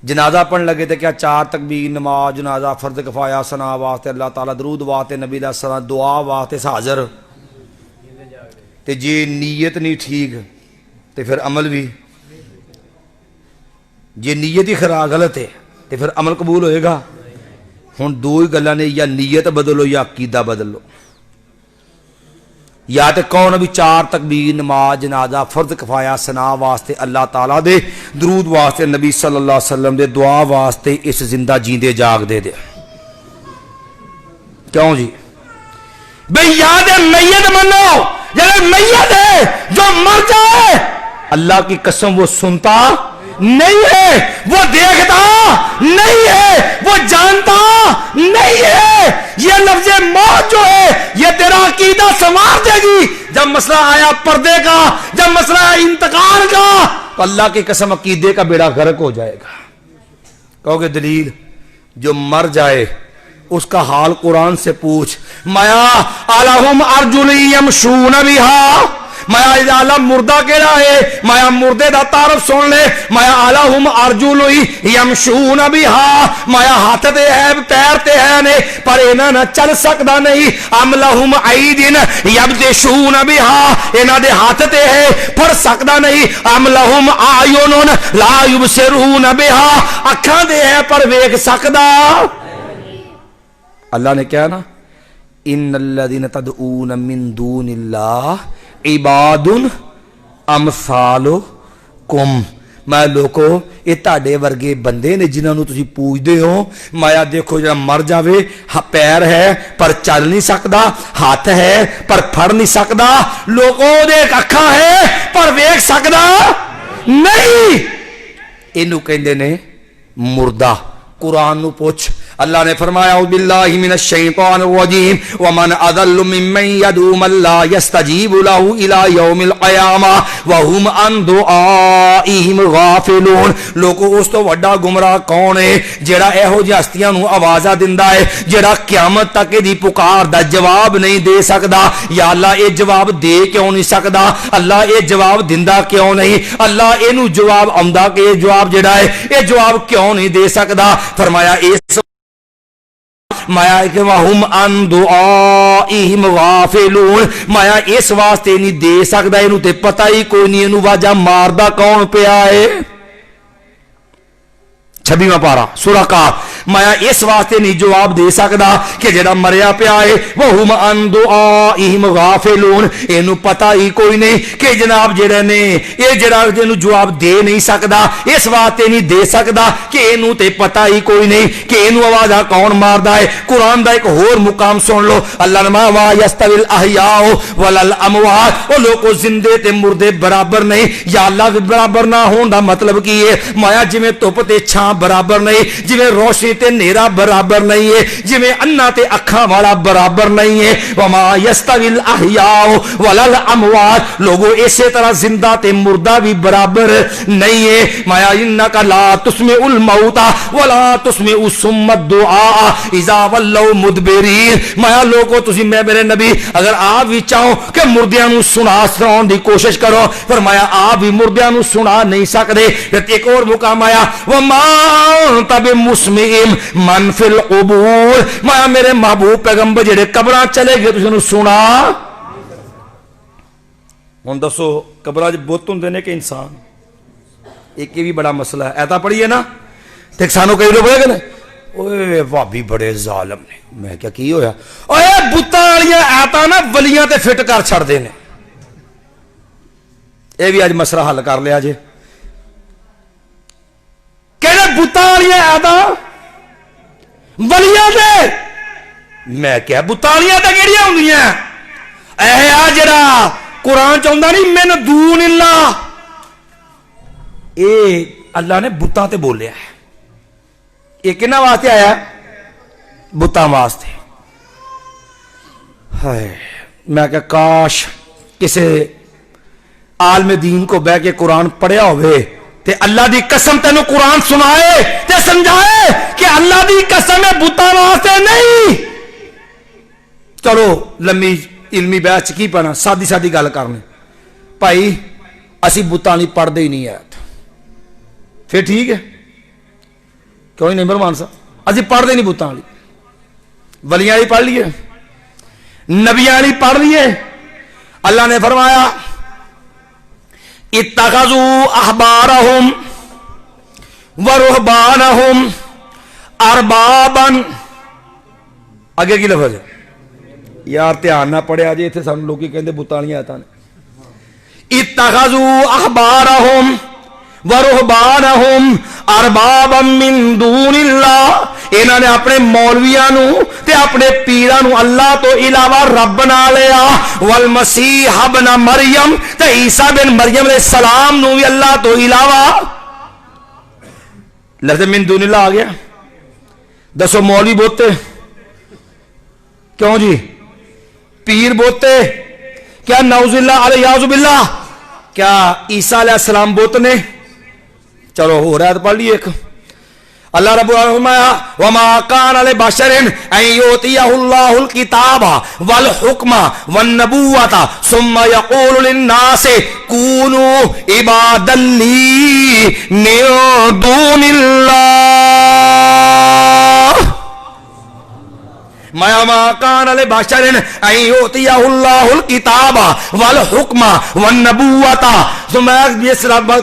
جنازہ پڑھن لگے تھے کیا 4 تکبیر نماز جنازہ فرض کفایہ ثنا واسطے اللہ تعالیٰ درود واسطے نبی علیہ السلام دعا واسطے حاضر، تے جی نیت نہیں ٹھیک تے پھر عمل بھی، جی نیت ہی خراب غلط ہے تے پھر عمل قبول ہوئے گا؟ ہن دو ہی گلاں نے، یا نیت بدلو یا عقیدہ بدلو، یا تے کون ابھی 4 تکبیر نماز جنازہ فرض کفایہ ثنا واسطے اللہ تعالیٰ دے درود واسطے نبی صلی اللہ علیہ وسلم دے دعا واسطے اس زندہ جیندے جاگ دے دے۔ کیوں جی بھئی یاد ہے میت منو، یہ میت ہے جو مر جائے اللہ کی قسم وہ سنتا نہیں ہے، وہ دیکھتا نہیں ہے، وہ جانتا نہیں ہے، یہ لفظ موت جو ہے یہ تیرا عقیدہ سنوار دے گی۔ جب مسئلہ آیا پردے کا، جب مسئلہ آیا انتقال کا، تو اللہ کی قسم عقیدے کا بیڑا غرق ہو جائے گا۔ کہو گے دلیل؟ جو مر جائے اس کا حال قرآن سے پوچھ، مَا أَلَهُمْ أَرْجُلٌ يَمْشُونَ بِهَا، مایا اعلی مردہ کیڑا ہے مایا مردے دا تعارف سن لے مایا اعلیہم ارجل یمشون بہا مایا ہاتھ تے ہے پیر تے ہے نے پر انہاں نہ چل سکدا نہیں ام لہم عیدن یبطشون بہا انہاں دے ہاتھ تے ہے پھڑ سکدا نہیں ام لہم اعین لا یبصرون بہا اکھاں دے ہے پر ویکھ سکدا اللہ نے کہا نا ان الذین تدعون من دون اللہ عباد امثالکم میں لوگو یہ تاڑے ورگے بندے نے جنہاں نو تسی پوچھدے ہو مایا دیکھو جڑا مر جاوے پیر ہے پر چل نہیں سکدا ہاتھ ہے پر پھڑ نہیں سکدا لوگوں دے اکھاں ہے پر ویکھ سکدا نہیں اینو کہندے نے مردہ قرآن نو پوچھ اللہ نے فرمایا اعوذ باللہ من الشیطان الرجیم ومن اضل ممن يدعو من لا يستجيب له الى يوم القیامہ وهم عن دعائهم غافلون لوگو اس تو وڈا گمراہ کون ہے جڑا ایہو جی ہستیاں نو آوازاں دیندا ہے جڑا قیامت تک دی پکار دا جواب نہیں دے سکدا یا اللہ اے جواب دے کیوں نہیں سکدا اللہ اے جواب دیندا کیوں نہیں اللہ اینو جواب آندا کہ اے جواب جڑا ہے اے جواب کیوں نہیں دے سکدا فرمایا اس مایا کہ وہم ان دعائہم غافلون مایا اس واسطے نہیں دے سکدا اینو تے پتہ ہی کوئی نہیں اینو واجہ ماردا کون پیا ہے 26واں پارا سورہ کاف مایا اس واسطے نہیں جواب دے سکدا کہ جڑا مریا پیا ہے وہم ان دعائہم غافلون اینو پتہ ہی کوئی نہیں کہ جناب جڑے نے اے جڑا جنو جواب دے نہیں سکدا اس واسطے نہیں دے سکدا کہ اینو تے پتہ ہی کوئی نہیں کہ اینو آوازاں کون ماردا ہے قرآن دا ایک اور مقام سن لو اللہ نے وا یستوی الاحیاء والاموات او لوگو زندے تے مردے برابر نہیں یا اللہ برابر نہ ہون دا مطلب کی ہے مایا جویں دھوپ تے چھاں برابر نہیں جویں روشنی تے نیرا برابر نہیں ہے جویں انا تے اکھاں والا برابر نہیں ہے وما یستوی الاحیاء والاموات لوگو اسی طرح زندہ تے مردہ بھی برابر نہیں ہے مایا انک لا تسمع الموت ولا تسمع الصم الدعاء اذا ولوا مدبرین مایا لوگو تسی میں میرے نبی اگر آپ بھی چاہو کہ مردیاں نو سناون دی کوشش کرو فرمایا آپ بھی مردیاں نو سنا نہیں سکدے ایک اور مقام آیا وما تب مسمعم من فی القبور مایا میرے محبوب پیغمبر جڑے قبراں چلے گئے تسی نو سنا ہن دسو قبراں وچ بت ہوندے نے کہ انسان ایک یہ بھی بڑا مسئلہ ہے ایتا پڑھیے نا تے سانو کئی لوگ پڑھے گا نا اوے بھابی بڑے ظالم نے میں کیا کی ہویا اوے بتاں والیاں ایتا نا ولیاں تے فٹ کر چھڑ دے نے اے بھی اج مسئلہ حل کر لیا جے کہڑے بتاں والیاں ایتا ولیاں تے میں کیا بتاں والیاں تے کیڑیاں ہوندیاں اے آ جڑا قرآن چاہندا نہیں من دون اللہ اے اللہ نے بتاں تے بولیا ہے یہ کنا واسطے آیا بتاں واسطے ہائے میں کہ کاش کسے عالم دین کو بہ کے قرآن پڑھیا ہوئے تے اللہ دی قسم تینوں قرآن سنائے تے سمجھائے کہ اللہ دی قسم ہے بتاں واسطے نہیں چلو لمبی علمی بحث کی پڑھنا سادی سادی گل کرنے بھائی اسی بتاں نہیں پڑھ دے ہی نہیں ہے پھر ٹھیک ہے کیوں نہیں برمان صاحب اسی پڑھ دے نہیں بتاں والی ولیاں والی پڑھ لیے نبیاں والی پڑھ لیے اللہ نے فرمایا اتخذوا احبارهم ورهبانهم اربابا اگے کی لفظ ہے یار دھیان نہ پڑھیا جی اتنے سانو لوگ کہتے بتاں والیاں آیتاں نے اتخذوا احبارهم ورهبانهم اربابا من دون اللہ انہوں نے اپنے مولویاں نو تے اپنے پیراں نو اللہ تو علاوہ رب بنا لیا والمسیح ابن مریم تے عیسیٰ بن مریم علیہ السلام نو بھی اللہ تو علاوہ لفظ من دون اللہ آ گیا دسو مولوی بوتے کیوں جی پیر بوتے کیا نعوذ اللہ علیہ باللہ کیا عیسیٰ علیہ السلام بوتنے چلو ہو رہا ہے تو پڑھ لیے ایک اللہ رب العالمین وما کان لبشر ان یؤتیہ اللہ الکتاب والحکم والنبوۃ ثم یقول للناس کونوا عبادا لی من دون اللہ ما کان لبشر ان یؤتیہ اللہ الکتاب والحکم والنبوۃ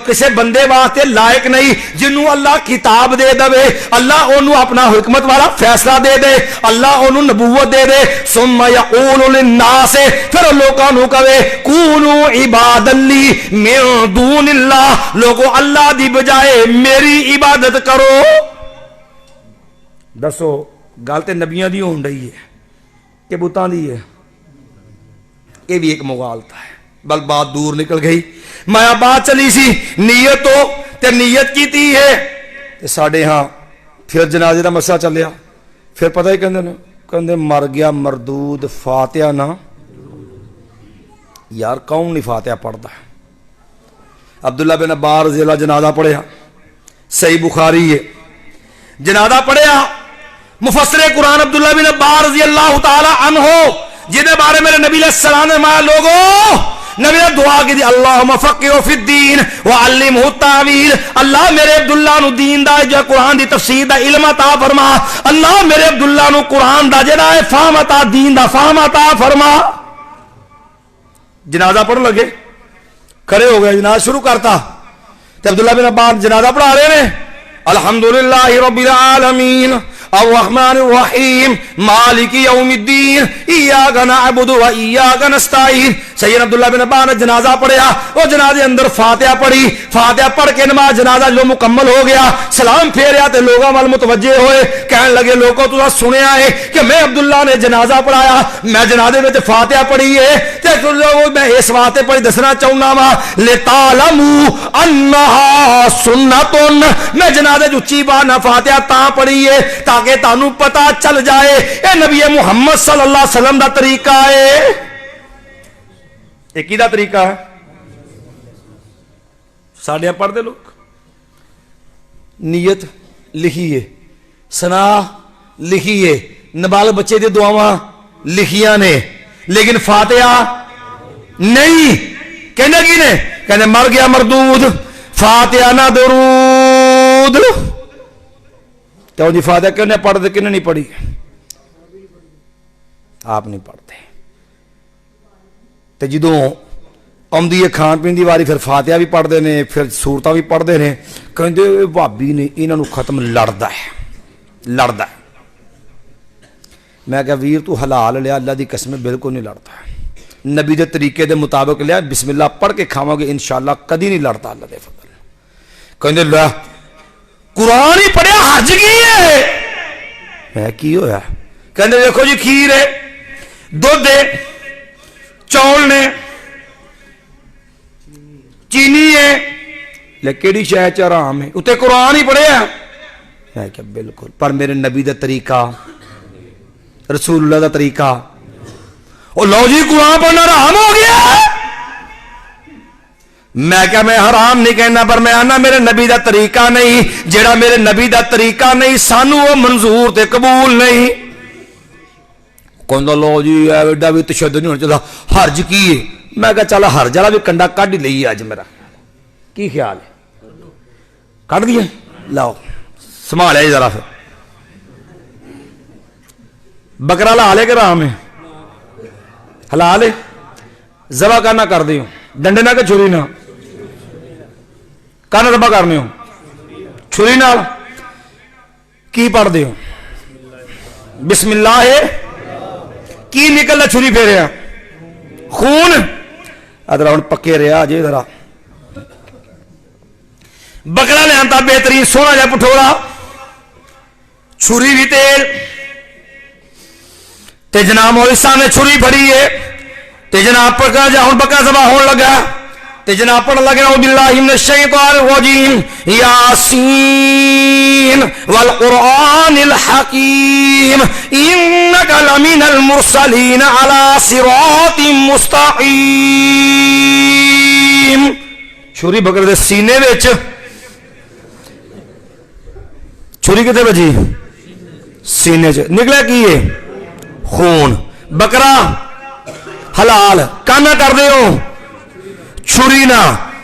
کسی بندے واسطے لائق نہیں جنوں اللہ کتاب دے دے، اللہ انہوں اپنا حکمت والا فیصلہ دے دے، اللہ انہوں نبوت دے دے، ثم یقول للناس پھر لوگوں نو کہے کونوا عبادا لی من دون اللہ، لوگوں اللہ دی بجائے میری عبادت کرو۔ دسو گل تے نبیاں دی ہون رہی ہے کہ بتاں دی ہے؟ یہ بھی ایک مغالطہ ہے، بل بات دور نکل گئی۔ میں بات چلی سی نیت ہو تے نیت کیتی ہے تے ساڈے ہاں پھر جنازے دا مسئلہ چلیا، پھر پتہ ہی کہندے مر گیا مردود فاتحہ نہ، یار کون نہیں فاتحہ پڑھتا؟ عبداللہ بن عباس رضی اللہ جنازہ پڑھیا، صحیح بخاری ہے، جنازہ پڑھیا، مفسر قرآن عبداللہ بن عباس رضی اللہ تعالی عنہ جنہیں بارے میرے نبی علیہ السلام نے مایا لوگوں نبی نے دعا کی دی اللہم فقہہ فی الدین وعلمہ التاویل، اللہ میرے عبداللہ نو دین دا جو قرآن دی تفسیر دا علم عطا فرما، اللہ میرے عبداللہ نو قرآن دا جڑا ہے فہم عطا، دین دا فہم عطا فرما۔ جنازہ پڑھ لگے، کھڑے ہو گئے، جنازہ شروع کرتا تے عبداللہ بن عباس جنازہ پڑھا رہے ہیں، الحمدللہ رب العالمین الرحمن الرحیم مالک یوم الدین ایاک نعبد و ایاک نستعین۔ سید عبداللہ بن عباس نے جنازہ پڑھیا، وہ جنازے اندر فاتحہ پڑھی، فاتحہ پڑھ کے نماز جنازہ جو مکمل ہو گیا، سلام پھیریا تے لوگوں وال متوجہ ہوئے، کہنے لگے لوگوں تو سنیا ہے کہ میں عبداللہ نے جنازہ پڑھایا، میں جنازے میں فاتحہ پڑھی ہے تے میں اس واسطے پڑھی دسنا چاہنا وا لتعلموا انہا سنت، میں جنازے جو اچھی بات نہ فاتحہ تاں پڑھی ہے تاکہ تانوں پتہ چل جائے اے نبی محمد صلی اللہ علیہ وسلم دا طریقہ ہے۔ ایک ہی دا طریقہ ہے، ساڑھے پڑھ دے لوگ، نیت لکھیے، سنا لکھیے، نبال بچے دی دعاواں لکھیاں نے، لیکن فاتحہ نہیں۔ کہنے کی نے کہنے مر گیا مردود فاتحہ نہ درود، تو جی فاتحہ کیوں نہیں پڑھتے، کیوں نہیں پڑھی؟ آپ نہیں پڑھتے تے جدوں آمدی ہے کھان پین دی واری پھر فاتحہ بھی پڑھتے ہیں، پھر سورتاں بھی پڑھتے ہیں، کہندے بھابی نے انہاں نوں ختم لڑدا ہے۔ میں کہا ویر تو حلال لیا، اللہ دی قسم بالکل نہیں لڑتا، نبی دے طریقے دے مطابق لیا، بسم اللہ پڑھ کے کھاواں گے انشاءاللہ کدی نہیں لڑتا اللہ دے فضل۔ کہندے لا قرآن ہی پڑھیا حج کی ہے، میں کی ہویا؟ کہندے دیکھو جی کھیر ہے، دودھ ہے، چول نے، چینی ہے، لیکن کیڑی شے چ حرام ہے؟ اتنے قرآن ہی پڑھیا۔ میں کہ بالکل، پر میرے نبی دا طریقہ، رسول اللہ دا طریقہ، او لو جی قرآن پڑھنا حرام ہو گیا۔ میں کہا میں حرام نہیں کہنا، پر میں آنا میرے نبی دا طریقہ نہیں، جیڑا میرے نبی دا طریقہ نہیں سانو وہ منظور تے قبول نہیں۔ کہندا لو جی ایڈا بھی تشدد نہیں ہونا چاہیے، حرج کی ہے؟ میں کہا چل حرج والا بھی کنڈا کڈ ہی لئی اج، میرا کی خیال ہے؟ کٹ دیا؟ لاؤ سنبھالیا جی ذرا، پھر بکرا حلال ہے کہ حرام ہے؟ حلال ہے، ذبح کرنا کر دیو، ڈنڈے نہ کہ چھری نہ، کہنا ذبح کرنے ہو چھری نال، کی پڑھ دیو؟ بسم اللہ ہے، کی نکلنا چھری پھیریا؟ خون۔ ادھر ہوں پکے رہا جی، ذرا بکرا لے آتا بہترین سونا جا پٹھوڑا، چھری بھی تیل تے جناب مولیسا نے چھری پھڑی ہے تے جناب پکا جا ہوں بکرا ذبح ہون لگا تے جناب پڑھ لگے اعوذ باللہ من الشیطان الرجیم یاسین والقرآن الحکیم انک لمن المرسلین علی صراط مستقیم۔ چھری بکرے دے سینے وچ، چھری کتنے بجی؟ سینے چ نکلا کی ہے؟ خون. بکرا حلال کانا کر دے ہو چھری نہ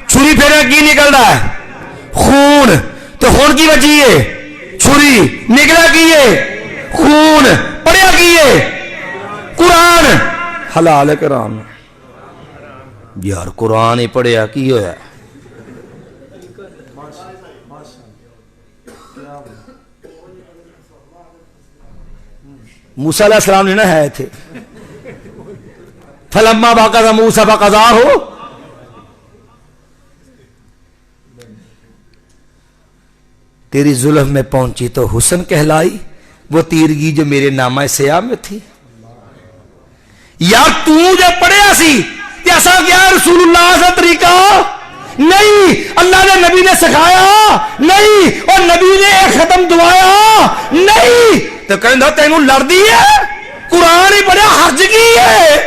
چھری پھیرا کی نکلتا ہے؟ خون. تو خون کی بچی ہے؟ چھری. نکلا کی ہے؟ خون. پڑھیا کی ہے؟ قرآن. حلال ہے کرام یار قرآن ہی پڑھیا کی ہویا؟ موسیٰ علیہ السلام نے نا ہے تھے فلما باقا موسیٰ فقضا ہو. تیری ظلم میں پہنچی تو حسن کہلائی وہ تیرگی جو میرے نامہ سیاہ میں تھی. یار تو جب پڑھیا سی کہ ایسا کیا رسول اللہ سے طریقہ نہیں, اللہ نے نبی نے سکھایا نہیں, اور نبی نے ایک ختم دعایا نہیں, تو کہنا تینوں لڑ دی ہے. قرآن ہی پڑھیا حرج کی ہے.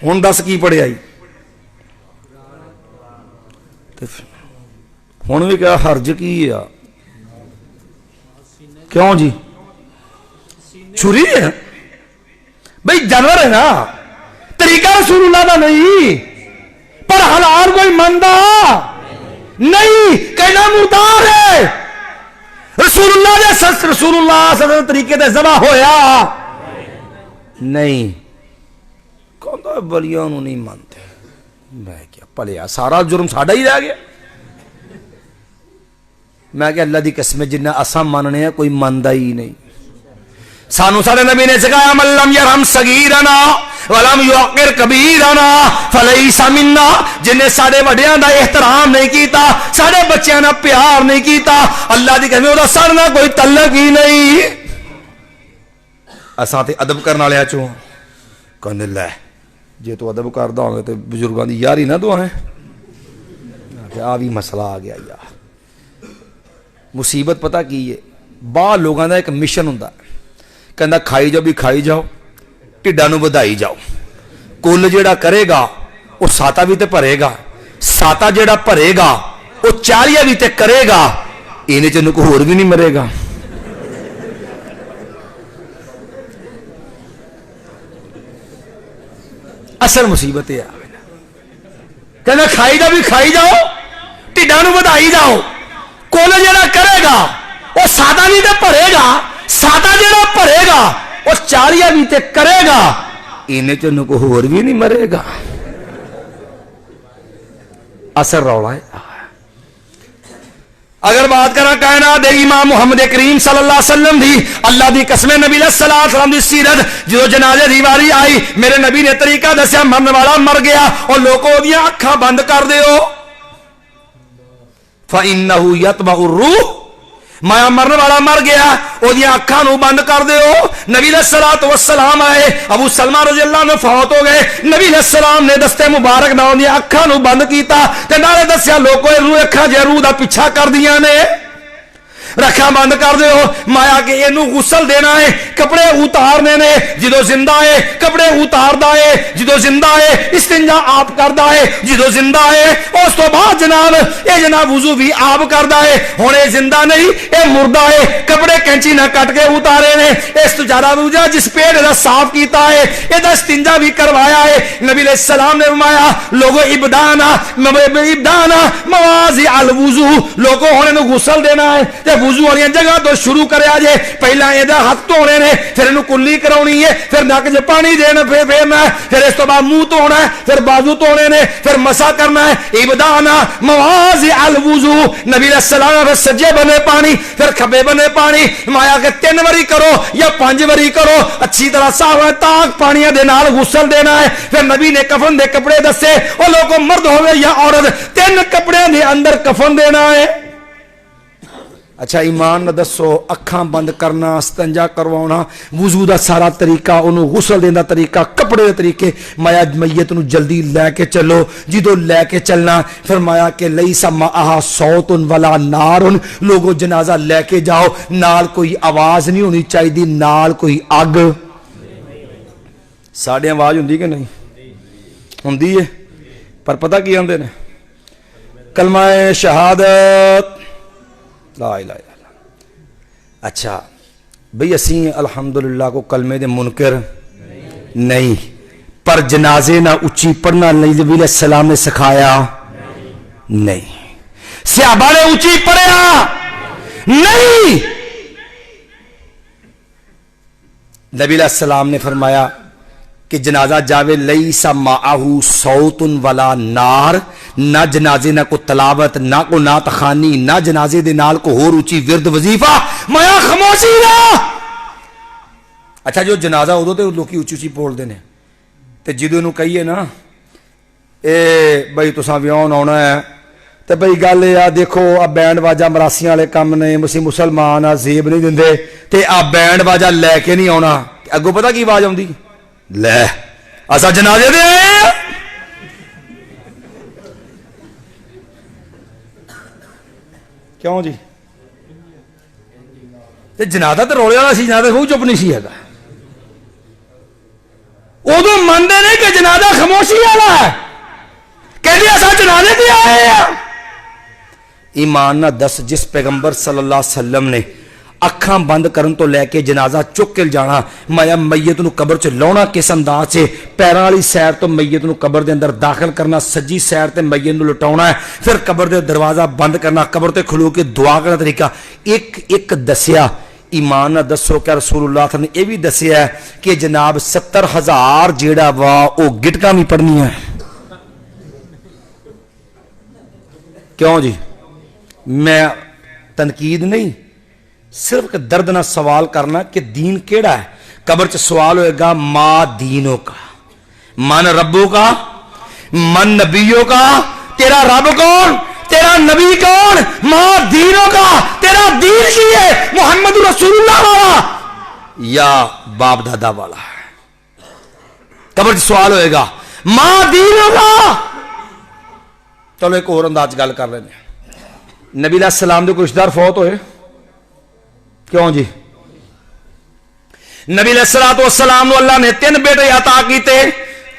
ہوں دس کی پڑھیا ہوں بھی کیا حرج کی ہے؟ کیوں جی؟ چھری ہے بھئی جانور ہے نا, طریقہ رسول اللہ کا نہیں, پر حلال کوئی مندا نہیں, کہنا مردار ہے. رسول اللہ نے رسول اللہ صلی اللہ علیہ وسلم طریقے سے ذبح ہویا نہیں. کون تو بلیاں انہوں نہیں مانتے. میں کیا پلیا سارا جرم ساڑھا ہی رہ گیا. میں کہ اللہ دی قسم جنہ اساں ماننے ہیں کوئی ماندا ہی نہیں. سانو سارے نبی نے سکھایا من لم یرحم صغیرنا ولم یوقر کبیرنا فلیس منا. جن نے سارے وڈیاں دا احترام نہیں کیتا, سارے بچیاں دا پیار نہیں کیتا, اللہ دی قسم دا سر نہ کوئی تعلق ہی نہیں. اساں تے ادب کرن والے چوں کہنے لے جے تو ادب کردا ہوے تے بزرگاں دی یاری نہ دوائیں. آ بھی مسئلہ آ گیا یار. مصیبت پتہ کی ہے, باہر لوگوں دا ایک مشن ہوندا ہے, کہندا کھائی جاؤ بھی کھائی جاؤ, ٹھڈاں نوں ودائی جاؤ. کل جیڑا کرے گا وہ ساتا بھی تے بھرے گا, ساتا جیڑا بھرے گا وہ چالیا بھی تے کرے گا, اینے چ کوئی ہور بھی نہیں مرے گا. اصل مصیبت یہ ہے, کہنا کھائی جاؤ بھی کھائی جاؤ, ٹھڈاں نوں ودائی جاؤ. کل جیڑا کرے گا وہ ساتا بھی تے بھرے گا, ساتا جیڑا بھرے گا وہ چالیا بھی تے کرے گا, اینے چ کوئی ہور بھی نہیں مرے گا. اثر رولا ہے. اگر بات کرنا کائنات دے امام محمد کریم صلی اللہ علیہ وسلم دی, اللہ دی قسم نبی علیہ السلام دی سیرت, جو جنازے دی واری آئی میرے نبی نے طریقہ دسیا, مرن والا مر گیا اور لوگوں دیاں اکھاں بند کر دیو. فَإِنَّهُ يَطْمَعُ الرُّوحُ, مایا مرن والا مر گیا وہ دیاں اکھاں نو بند کر دیو. نبی علیہ الصلوۃ والسلام آئے, ابو سلمہ رضی اللہ عنہ فوت ہو گئے. نبی علیہ السلام نے دستے مبارک نال دیاں اکھاں نو بند کیتا تے نالے دسیا لوکو روح اکھاں جے روح دا پیچھا کر دیاں نے, رکھا بند کر دیو. مایا کہ اینو غسل دینا ہے, کپڑے اتارنے نے جدو زندہ ہے, کپڑے اتاردا ہے جدو زندہ ہے, استنجا آپ کردا ہے جدو زندہ ہے, اس تو بعد جناب اے جناب وضو بھی آپ کردا ہے. ہن اے زندہ نہیں اے مردہ ہے, کپڑے کینچی نہ کٹ کے اتارے نے, اس تو جارا دوجا جس پیٹ دا صاف کیتا ہے اے دا استنجا بھی کروایا ہے. نبی علیہ السلام نے فرمایا لوگو ابدانا مواضع الوضو, لوگو ہن نو غسل دینا ہے تے وضو والی جگہ تو شروع کریا جے. پہلا یہ ہاتھ دھونے نے, پھر انہوں کلی کرانی ہے, پھر نک چ پانی دینا پھیرنا ہے, پھر اس تو بعد منہ دھونا ہے, پھر بازو دھونے نے, پھر مسا کرنا ہے. ابدانا مواضع الوضو, نبی علیہ السلام پھر سجے بنے پانی پھر کھبے بنے پانی. مایا کہ 3 واری کرو یا 5 واری کرو, اچھی طرح صاف ہے تاک پانیاں دے نال غسل دینا ہے. پھر نبی نے کفن دے کپڑے دسے, وہ لوگوں مرد ہوئے یا عورت 3 کپڑے دے اندر کفن دینا ہے. اچھا ایمان نہ دسو, اکھاں بند کرنا, استنجا کروانا, وضو دا سارا طریقہ, انہوں غسل دینا طریقہ, کپڑے دے طریقے, مایا میت نو جلدی لے کے چلو. جدو لے کے چلنا فرمایا کہ لیس معہا صوت ولا نار, لوگوں جنازہ لے کے جاؤ نال کوئی آواز نہیں ہونی چاہیے, نال کوئی اگ. ساڑھے آواز ہوندی کہ نہیں ہوندی ہے, پر پتہ کی آندے نے کلمہ شہادت لا الہ الا اللہ. اچھا بھئی اسی الحمدللہ کو کلمے دے منکر نہیں، پر جنازے نہ اچھی پڑھنا نبی علیہ السلام نے سکھایا نہیں، صحابہ نے اچھی پڑھیا نہیں، نبی علیہ السلام نے فرمایا کہ جنازہ جاوے لیسا معاہو صوت ولا نار، نہ جنازے نہ کو تلاوت نہ کو نعت خوانی نہ جنازے دے نال کو ہور اچھی ورد وظیفہ مایا خاموشی نہ۔ اچھا جو جنازہ ادو تے لوکی اچھی اچھی بول دینے تے جدوں نو کہیے نا اے بھائی تساں ویون آنا ہے تے بھائی گل یہ دیکھو آ بینڈ باجا مراسیاں والے کام نے مسلمان آ زیب نہیں دیندے تے آ بینڈ باجا لے کے نہیں آنا، اگوں پتہ کی آواز آؤندی لے اسا جنازے دے آئے ہیں، کیوں جی تے جنازہ تے رولے والا سی، جنازہ کوئی چپ نہیں سی ہے، ادو منتے نہیں کہ جنازہ خاموشی والا ہے، کہتے اسا جنازے دے آئے ہیں۔ ایمان نہ دس جس پیغمبر صلی اللہ علیہ وسلم نے اکھاں بند کرن تو لے کے جنازہ چک کے جانا، مایا میت نو قبر چ لاؤنا کس انداز سے، پیراں والی سیر تو میت نو قبر دے اندر داخل کرنا، سجی سیر تے میت نو لٹاؤنا ہے، پھر قبر دے دروازہ بند کرنا، قبر تے کھلو کے دعا کرنا طریقہ ایک ایک دسیا۔ ایمان نہ دسو کہ رسول اللہ صلی اللہ علیہ وسلم نے یہ بھی دسیا ہے کہ جناب 70,000 جیڑا وا او گٹکاں بھی پڑھنی ہے، کیوں جی میں تنقید نہیں، صرف درد نہ سوال کرنا کہ دین کیڑا ہے۔ قبر چ سوال ہوئے گا ما دینوں کا، من ربوں کا، من نبیوں کا، تیرا رب کون، تیرا نبی کون، ما دینوں کا، تیرا دین کی ہے محمد رسول اللہ والا یا باپ دادا والا۔ قبر چ سوال ہوئے گا ما دینوں کا۔ چلو ایک اور انداز گل کر لینے، نبی علیہ السلام دے کوئی رشتہ دار فوت ہوئے، کیوں جی نبی علیہ السلام نو اللہ نے 3 بیٹے عطا کیتے،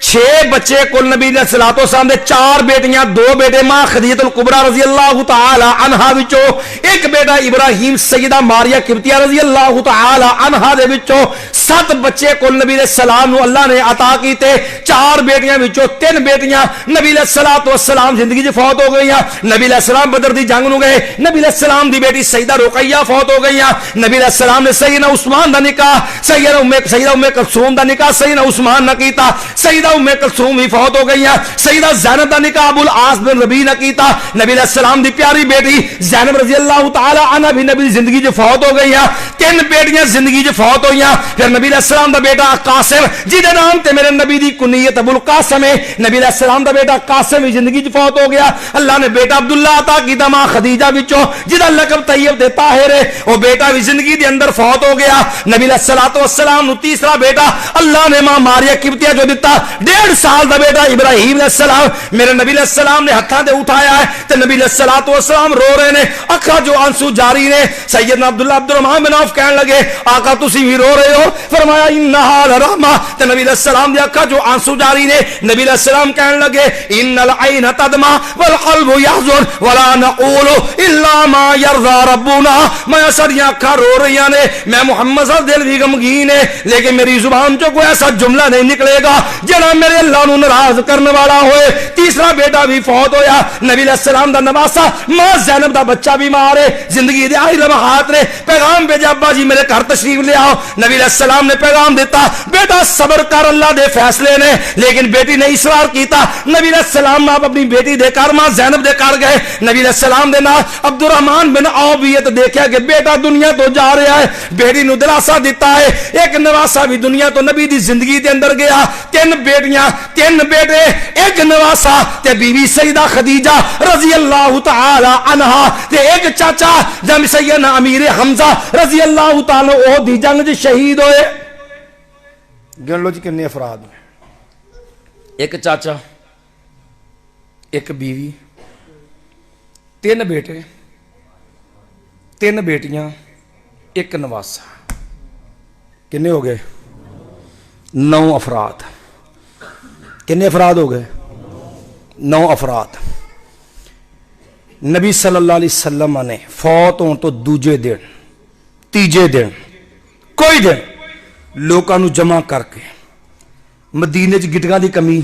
6 بچے کل نبی علیہ السلام دے، 4 بیٹیاں 2 بیٹے، ماں خدیجہ الکبریٰ رضی اللہ تعالی عنہا وچوں، ایک بیٹا ابراہیم سیدہ ماریہ قبطیہ رضی اللہ تعالی عنہا دے وچوں، 7 بچے کل نبی علیہ السلام نو اللہ نے عطا کیتے، 4 بیٹیاں وچوں 3 بیٹیاں نبی علیہ السلام زندگی چ فوت ہو گئیاں، نبی علیہ السلام بدر دی جنگ نو گئے، نبی علیہ السلام دی بیٹی سیدہ رقیہ فوت ہو گئیاں، نبی علیہ السلام نے سیدنا عثمان دا نکاح، سیدہ ام کلثوم دا نکاح سیدنا عثمان نہ کیتا، سیدہ ام کلثوم بھی فوت ہو گئی ہیں، سیدہ زینب دا نکاح ابو العاص بن ربیع نے کیتا، نبی علیہ السلام دی پیاری بیٹی زینب رضی اللہ تعالی عنہا بھی نبی زندگی جو فوت ہو گئی ہیں، 3 بیٹیاں زندگی جو فوت ہوئی ہیں، پھر نبی علیہ السلام دا بیٹا قاسم جہدے نام تے میرے نبی دی کنیت ابو القاسم ہے، نبی علیہ السلام دا بیٹا قاسم بھی زندگی جو فوت ہو گیا، اللہ نے بیٹا عبداللہ عطا کیتا، ماں خدیجہ وچوں جہدا لقب طیب تے طاہر ہے، وہ بیٹا بھی زندگی دے اندر فوت ہو گیا، نبی علیہ السلام نو تیسرا بیٹا اللہ نے ماں ماریہ قبطیہ جو دیتا، 1.5 سال دا بیٹا ابراہیم علیہ السلام میرے نبی علیہ السلام نے ہتھاں تے اٹھایا ہے تے نبی علیہ السلام رو رہے نے، اکھاں جو آنسو جاری نے، سیدنا عبداللہ عبد الرحمن بن عوف کہنے لگے آقا تسی بھی رو رہے ہو، فرمایا انہا لرحمہ، تے نبی علیہ السلام دے اکھاں جو آنسو جاری نے، نبی علیہ السلام کہنے لگے ان العین تدمع والقلب يحزن ولا نقول الا ما يرضى ربنا، میں ساری اکھاں رو رہی نے، میں محمد صلی اللہ علیہ وسلم دل بھی غمگین ہے، لیکن میری زبان چوں کوئی ایسا جملہ نہیں نکلے گا جڑا میرے اللہ نو ناراض کرنے والا ہوئے۔ تیسرا بیٹا بھی فوت ہویا، نبی علیہ السلام دا نواسا ماں زینب دا بچہ بھی مارے، زندگی دے آخری لمحات نے پیغام بھیجا ابا جی میرے گھر تشریف لے آؤ، نبی علیہ السلام نے پیغام دیتا بیٹا صبر کر اللہ دے فیصلے نے، لیکن بیٹی نے اصرار کیتا، نبی علیہ السلام آپ اپنی بیٹی دے کر ماں زینب دے کر گئے، نبی علیہ السلام دے نال عبد الرحمن بن عوف بھی یہ دیکھا کہ بیٹا دنیا تو جا رہا ہے، بیٹی نو دلاسا دیتا ہے، ایک نواسا بھی دنیا تو نبی دی زندگی دے اندر گیا، 3 بیٹیاں 3 بیٹے ایک نواسا تے بیوی سیدہ خدیجہ رضی اللہ تعالی عنہا تے ایک چاچا جب سیدنا امیر حمزہ رضی اللہ تعالی احد دی جنگ وچ شہید ہوئے۔ گن لو جی کنے افراد ہیں، ایک چاچا، ایک بیوی، 3 بیٹے، 3 بیٹیاں، ایک نواسا، کنے ہو گئے 9 افراد۔ کنے افراد ہو گئے 9 افراد۔ نبی صلی اللہ علیہ وسلم نے فوت ہون تو دوجے دن ਤੀਜੇ ਦਿਨ ਕੋਈ ਦਿਨ ਲੋਕਾਂ ਨੂੰ ਜਮ੍ਹਾਂ ਕਰਕੇ ਮਦੀਨੇ 'ਚ ਗਿਟਕਾਂ ਦੀ ਕਮੀ,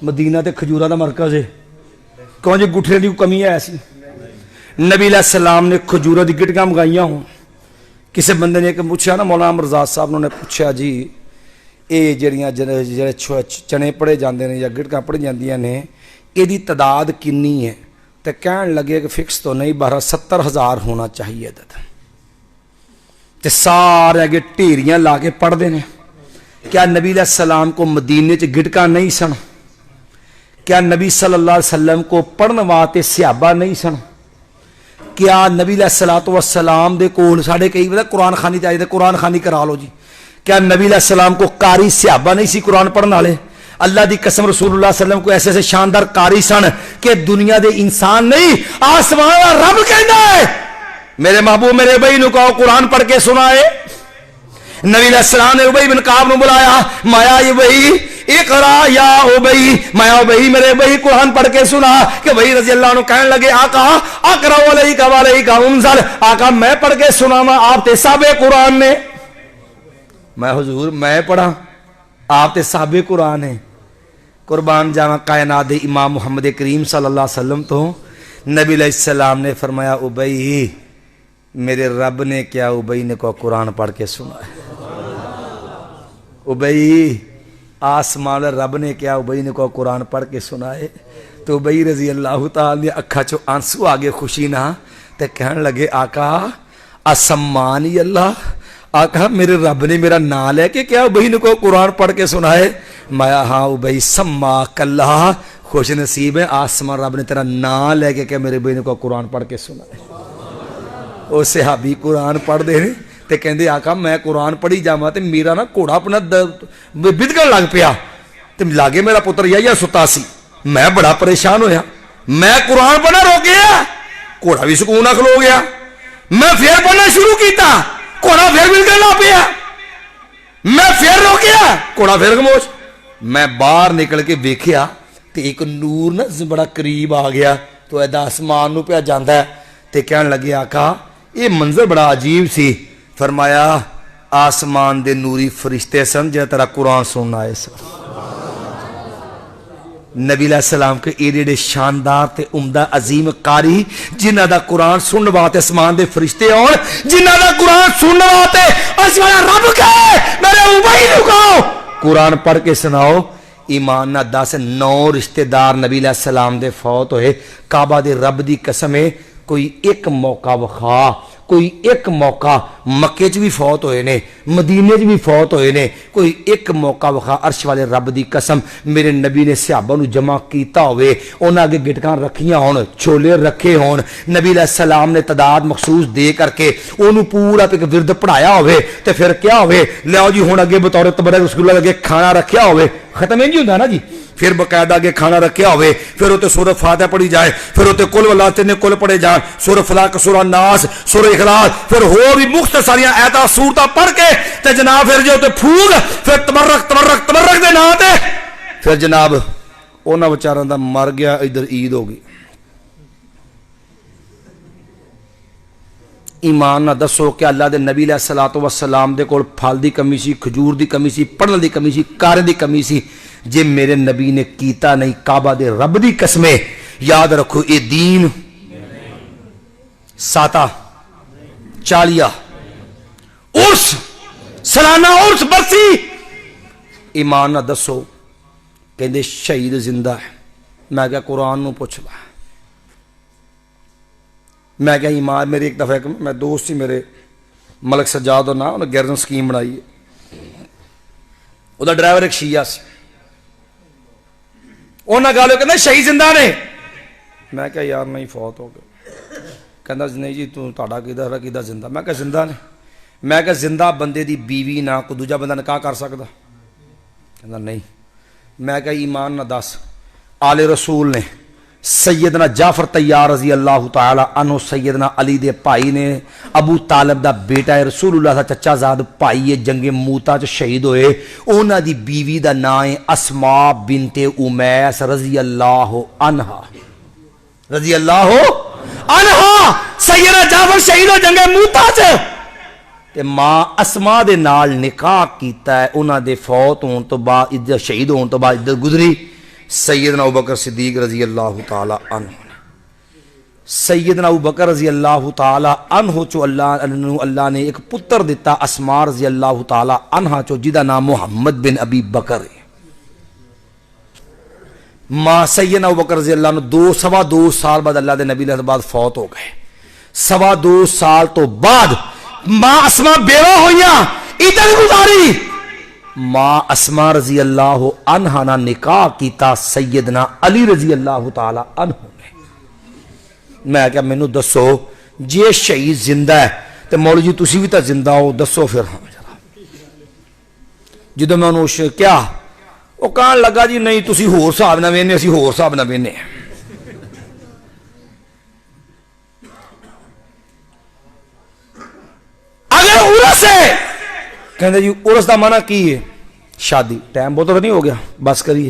ਮਦੀਨਾ ਤੇ ਖਜੂਰਾਂ ਦਾ ਮਰਕਜ਼ ਹੈ, ਕਿਉਂ ਜੀ ਗੁੱਠੇ ਦੀ ਕਮੀ ਹੈ ਸੀ। ਨਬੀ ਅਲੈਹਿ ਸਲਾਮ ਨੇ ਖਜੂਰਾਂ ਦੀ ਗਿਟਕਾਂ ਮੰਗਾਈਆਂ ਹੋਣ। ਕਿਸੇ ਬੰਦੇ ਨੇ ਪੁੱਛਿਆ ਨਾ, ਮੌਲਾਨਾ ਅਮਰਜ਼ਾਦ ਸਾਹਿਬ ਨੂੰ ਨੇ ਪੁੱਛਿਆ ਜੀ ਇਹ ਜਿਹੜੇ ਚਨੇ ਪੜੇ ਜਾਂਦੇ ਨੇ ਜਾਂ ਗਿਟਕਾਂ ਪੜੀ ਜਾਂਦੀਆਂ ਨੇ ਇਹਦੀ ਤਾਦਾਦ ਕਿੰਨੀ ਹੈ? تو کہنے لگے کہ فکس تو نہیں، 70,000 ہونا چاہیے عدد۔ تے سارے اگے ٹھیریاں لا کے پڑھ دینے۔ کیا نبی علیہ السلام کو مدینے چ گٹکا نہیں سن؟ کیا نبی صلی اللہ علیہ وسلم کو پڑھن واسطے صحابہ نہیں سن؟ کیا نبی علیہ السلام دے کول ساڈے کئی پتہ قرآن خانی چاہیے، قرآن خانی کرا لو جی۔ کیا نبی علیہ السلام کو قاری صحابہ نہیں سی قرآن پڑھن والے؟ اللہ دی قسم رسول اللہ صلی اللہ علیہ وسلم کو ایسے ایسے شاندار قاری سن کہ دنیا دے انسان نہیں آسمان والا رب کہندا ہے میرے محبوب میرے ابئی نو کہو قرآن پڑھ کے سنائے۔ نبی علیہ السلام نے ابئی بن کعب نو بلایا، مایا ابئی اقرا یا ابئی، مایا ابئی میرے ابئی قرآن پڑھ کے سنا کہ بھائی رضی اللہ عنہ کہنے لگے آقا اقرا علیک وعلیک انزل، آقا میں پڑھ کے سناواں آپ تے صحابہ قرآن نے؟ میں حضور میں پڑھا آپ تے صحابہ قرآن ہیں؟ قربان جاواں کائنات دے امام محمد کریم صلی اللہ علیہ وسلم تو نبی علیہ السلام نے فرمایا ابئی میرے رب نے کیا ابئی نے کو قرآن پڑھ کے سنا ہے۔ ابئی آسمان رب نے کیا ابئی نے کو قرآن پڑھ کے سنا ہے۔ تو ابئی رضی اللہ تعالی اکھا چو آنسو آگے خوشی نہ تے کہنے لگے آقا اسمانی اللہ، آقا میرے رب نے میرا نام لے کے کیا ابئی نے کو قرآن پڑھ کے سنا ہے؟ مایا ہاں ابئی سماک اللہ، خوش نصیب ہے آسمان رب نے تیرا نام لے کے کہ میرے ابئی نے کو قرآن پڑھ کے سنا ہے۔ وہ صحابی قرآن پڑھ دے تے کہندے آقا میں قرآن پڑھی جاواں تے میرا نا گھوڑا اپنا بدگن لگ پیا تے لاگے میرا پتر یا ستا سی، میں بڑا پریشان ہویا، میں قرآن پڑھنا روک گیا، گھوڑا بھی سکون نہ کھلو گیا، میں پھر پڑھنا شروع کیتا، گھوڑا پھر بدگن لگ پیا، میں پھر روکیا، گھوڑا پھر خاموش۔ میں باہر نکل کے ویکھیا تے ایک نور نا بڑا قریب آ گیا تو ایدا آسمان نو پیا جاندا ہے تے کہنے لگے آقا یہ منظر بڑا عجیب سی۔ فرمایا آسمان دے نوری فرشتے سن جنہیں تیرا قرآن سننا آئے سن۔ نبی علیہ السلام کے ایڈے شاندار تے عمدہ عظیم قاری جنہ دا قرآن سننے واتے اسمان دے فرشتے ہون، جنہ دا قرآن سننے واتے اسمان رب کے میرے ابئی نو کہو قرآن پڑھ کے سناؤ۔ ایمان نہ 9 رشتہ دار نبی علیہ السلام دے فوت ہوئے، کعبہ دے رب دی قسم ہے کوئی ایک موقع وخا، کوئی ایک موقع مکے چ بھی فوت ہوئے نے، مدینے چ بھی فوت ہوئے نے، کوئی ایک موقع وخا عرش والے رب دی قسم میرے نبی نے صحابہ نو جمع کیتا ہوئے، انہاں اگے گٹکاں رکھیاں ہون، چھولے رکھے ہون، نبی علیہ السلام نے تعداد مخصوص دے کر کے انہوں پورا ایک ورد پڑھایا ہوئے تے پھر کیا ہوئے لیاؤ جی ہون اگے بطور تبرک رسول اللہ اگے کھانا رکھیا ہوئے، ختم ہی نہیں ہوندا نا جی، پھر باقاعدہ اگے کھانا رکھیا ہوئے، پھر ہوتے سورہ فاتحہ پڑھی جائے، پھر ہوتے کل واللہ تینے کل پڑھے جان، سورہ فلاق سورہ ناس سورہ اخلاص، پھر ہو بھی مختصریاں ایتہ سورتہ پڑھ کے تے جناب پھر جو ہوتے پھوگ، پھر تبرک دے نا تے پھر جناب اونا بچاران دا مر گیا ادھر عید ہوگی۔ ایمان نہ دسو کہ اللہ دے نبی علیہ السلام دے کول پھل دی کمی سی، کھجور دی کمی سی، پڑھن دی کمی سی، کار دی کمی سی، جے میرے نبی نے کیتا نہیں کعبہ دے رب دی قسمیں یاد رکھو اے دین ساتا چالیا عرس سالانہ عرس برسی۔ ایمان نہ دسو کہندے شہید زندہ ہے، میں کیا قرآن نو پوچھ لا، میں کیا ایمان میری ایک دفعہ میں دوست ہی میرے ملک سجاد اور نا انہیں گیرن سکیم بنائی ہے، وہ دا ڈرائیور ایک شیعہ سی، انہاں گالو کہندے شہید زندہ نے، میں کہا یار نہیں فوت ہو گئے، کہندا نہیں جی تو تہاڈا کیدا زندہ، میں کہا زندہ نے، میں کہا زندہ بندے دی بیوی نہ کوئی دوجا بندہ نکاح کر سکدا، کہندا نہیں، میں کہا ایمان نہ دس آل رسول نے سیدنا جعفر طیار رضی اللہ تعالی عنہ سیدنا علی دے بھائی نے ابو طالب دا بیٹا ہے رسول اللہ دا چچا زاد بھائی ہے جنگ موتا چ شہید ہوئے، انہاں دی بیوی دا نام ہے اسماء بنت امیس رضی اللہ عنہا، رضی اللہ عنہا، سیدنا جعفر شہید ہو جنگ موتا چ تے ماں اسما دے نال نکاح کیتا ہے انہاں دے فوت ہون تو بعد شہید ہون تو بعد گزری سیدنا ابوبکر صدیق رضی اللہ تعالی عنہ سیدنا ابوبکر رضی اللہ تعالی عنہ چو اللہ نے ایک پتر دیتا اسما رضی اللہ تعالی عنہ چو جدا نام محمد بن ابی بکر ہے ماں سیدنا ابوبکر رضی اللہ عنہ سوا دو سال بعد اللہ دے نبی علیہ بعد فوت ہو گئے سوا دو سال تو بعد ماں اسما بیوہ ہوئیاں ادھر گزاری ماں اسما رضی اللہ عنہ نا نکاح کیتا سیدنا علی رضی اللہ تعالی عنہ نے میں کیا مینوں دسو جے شہید زندہ ہے تو مولوی جی تسی بھی تو زندہ ہو دسو پھر ہاں جرا جدو میں انہوں کیا وہ کہن لگا جی نہیں تسی ہور صاحب نہ وینے اسی ہور صاحب نہ وینے اگر عرس ہے کہندے جی عرس دا معنی کی ہے شادی ٹائم بہت تو نہیں ہو گیا بس کریے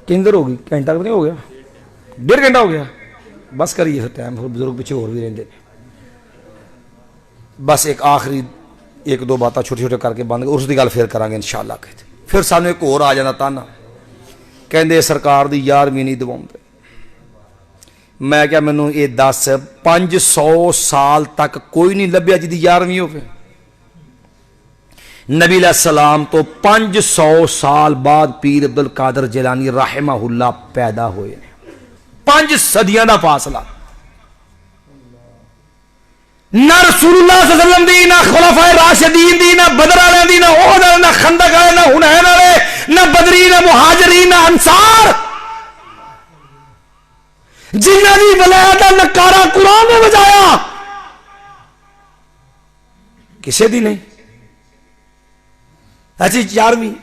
کندر ہوگی گھنٹہ تو نہیں ہو گیا 1.5 گھنٹہ ہو گیا بس کریے پھر ٹائم بزرگ پیچھے اور بھی رہندے بس ایک آخری 1-2 باتیں چھوٹی چھوٹے کر کے بند اس دی گل پھر کریں گے انشاءاللہ کہتے پھر سانو ایک اور آ جانا تانا کہندے سرکار دی 11ویں نہیں دواؤندے میں کیا مینوں یہ دس 500 سال تک کوئی نہیں لبیا جی 11ویں ہوئے نبی علیہ السلام تو 500 سال بعد پیر عبد القادر جیلانی رحمہ اللہ پیدا ہوئے 5 صدیاں دا فاصلہ نہ رسول اللہ صلی اللہ علیہ وسلم دی نہ خلفائے راشدین دی نہ بدر والے دی نہ احد والے نہ خندق والے نہ حنین والے نہ بدری نہ مہاجرین نہ انصار جنہ دی ولایت دا نکارا قرآن نے بجایا کسے دی نہیں ایسی 11ویں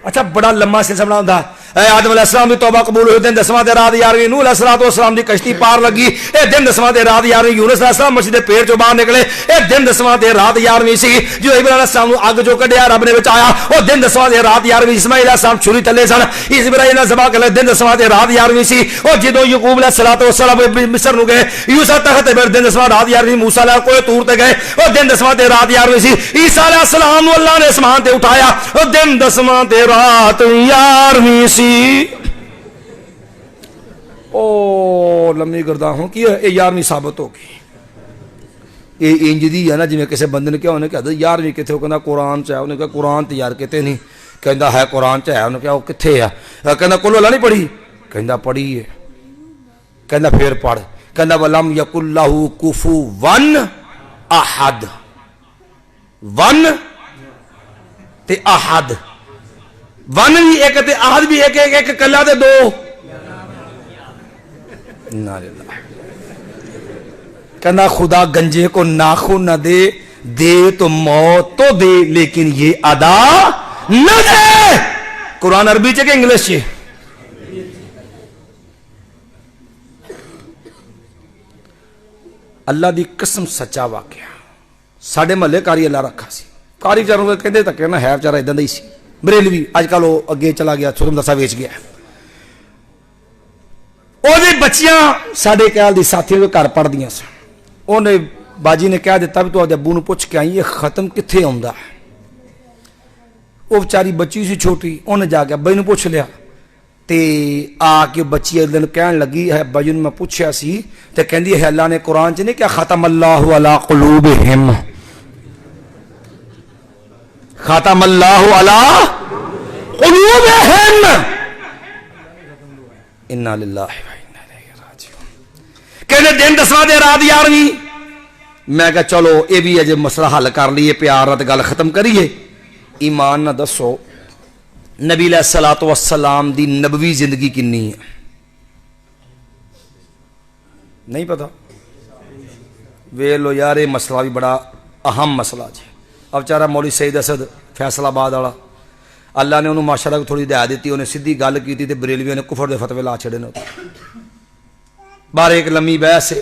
اچھا بڑا لمبا سلسلہ بنا ہوندا اے آدم علیہ السلام دی توبہ قبول ہوئی دن 10واں تے رات 11ویں نوح علیہ السلام دی کشتی پار لگی اے دن 10واں تے رات 11ویں یونس علیہ السلام مچھلی دے پیٹ چوں باہر نکلے اے دن 10واں تے رات 11ویں سی جو ابراہیم علیہ السلام نو اگ جو کڈیا رب نے بچایا او دن 10واں تے رات 11ویں اسماعیل علیہ السلام چھری تلے سن ابراہیم نے ذبح کر لے دن 10واں تے رات 11ویں سی او جدوں یعقوب علیہ السلام مصر نو گئے یوسف تخت تے دن 10واں رات 11ویں موسی علیہ کوہ طور تے گئے او دن 10واں تے رات 11ویں سی عیسی علیہ السلام نو اللہ نے اسمان تے اٹھایا او دن 10واں تے رات 11ویں سی او لمبی گردہ ہوں کہ یہ 11ویں ثابت ہوگی یہ انج دی ہے نا جی کسی بندے نے کیا انہیں کہا 11ویں کتنے ہو کہنا قرآن چاہے انہیں کہا قرآن تیار کہتے نہیں کہنا ہے قرآن چاہے انہیں کہا وہ کتنے ہے کہنا کل اللہ نہیں پڑھی کہنا پڑھی ہے کہنا پھر پڑھ کہنا وَلَمْ يَكُلْ لَهُ كُفُوًا أَحَدٌ ون تے احد ون بھی ایک تے احد بھی ایک ایک کلا تے دو کہنا خدا گنجے کو ناخن نہ دے دے تو موت تو دے لیکن یہ ادا نہ دے قرآن عربی چاہے کہ انگلش چاہے اللہ دی قسم سچا واقعہ ساڑھے محلے کاری اللہ رکھا سی کاری چاروں کے کہندے تک نا ہے بچارا ادھا دا ہی سی بریلوی آج کل وہ اگے چلا گیا چھوٹم دسا ویچ گیا وہ بچیاں ساڑھے خیال دی ساتھیوں کے گھر پڑھ دیاں سن انہیں باجی نے کہہ دیتا بھی تو آج ابو نے پوچھ کے آئی یہ ختم کتھے آندا ہے وہ بیچاری بچی سی چھوٹی انہیں جا کے ابا نے پوچھ لیا تے آ کے بچی دن کہن لگی ہے ابا جی نے میں پوچھیا سی تے کہندی ہے اللہ نے قرآن چ نہیں کیا ختم اللہ علی قلوبہم ختم اللہ علی قلوبہم انا للہ و انا الیہ راجعون کہنے دن 10واں تے رات 11ویں میں کہا چلو یہ بھی اجے مسئلہ حل کر لیے پیار رات گل ختم کریے ایمان نہ دسو نبی علیہ الصلوۃ والسلام دی نبوی زندگی کنی ہے نہیں پتا ویلو یار یہ مسئلہ بھی بڑا اہم مسئلہ جی اب چارہ مولوی سید اسد فیصل آباد والا اللہ نے انہوں ماشاءاللہ تھوڑی دعا دیتی انہیں سیدھی گل کی تے بریلویوں نے کفر دے فتوے لا چھڑے نے بار ایک لمبی بحث ہے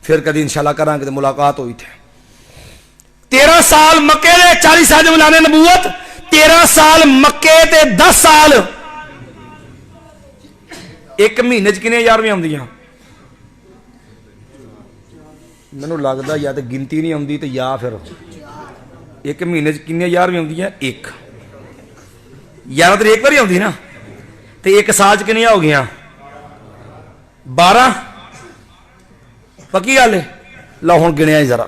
پھر کدی انشاءاللہ کران کہ ملاقات ہوئی تھے 13 سال مکے دے 40 سال دے ملانے نبوت 13 سال مکے تے 10 سال ایک مہینے چ کنے 11ویں آندیاں ਮੈਨੂੰ ਲੱਗਦਾ ਜਾਂ ਤੇ ਗਿਣਤੀ ਨਹੀਂ ਆਉਂਦੀ ਤੇ ਜਾਂ ਫਿਰ ਇੱਕ ਮਹੀਨੇ 'ਚ ਕਿੰਨੀਆਂ 11ਵੀਂ ਆਉਂਦੀਆਂ? ਇੱਕ 11 ਤਰੀਕ ਵਾਰੀ ਆਉਂਦੀ ਨਾ, ਤੇ ਇੱਕ ਸਾਲ 'ਚ ਕਿੰਨੀਆਂ ਹੋ ਗਈਆਂ? 12। ਪੱਕੀ ਗੱਲ ਹੈ। ਲਓ ਹੁਣ ਗਿਣਿਆ ਜਰਾ।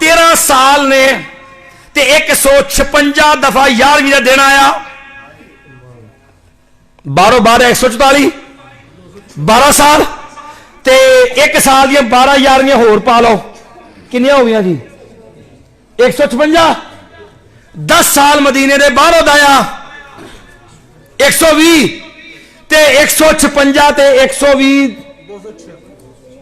13 ਸਾਲ ਨੇ ਤੇ 156 ਦਫਾ 11ਵੀਂ ਦਾ ਦਿਨ ਆਇਆ। 12 12 144 12 ਸਾਲ ਤੇ ਇੱਕ ਸਾਲ ਦੀਆਂ 12 11ਵੀਆਂ ਹੋਰ ਪਾ ਲਓ, ਕਿੰਨੀਆਂ ਹੋ ਗਈਆਂ ਜੀ? 156। 10 ਸਾਲ ਮਦੀਨੇ ਦੇ ਬਾਹਰੋਂ ਆਇਆ 120 ਤੇ 156 ਤੇ 120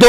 2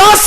10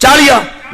40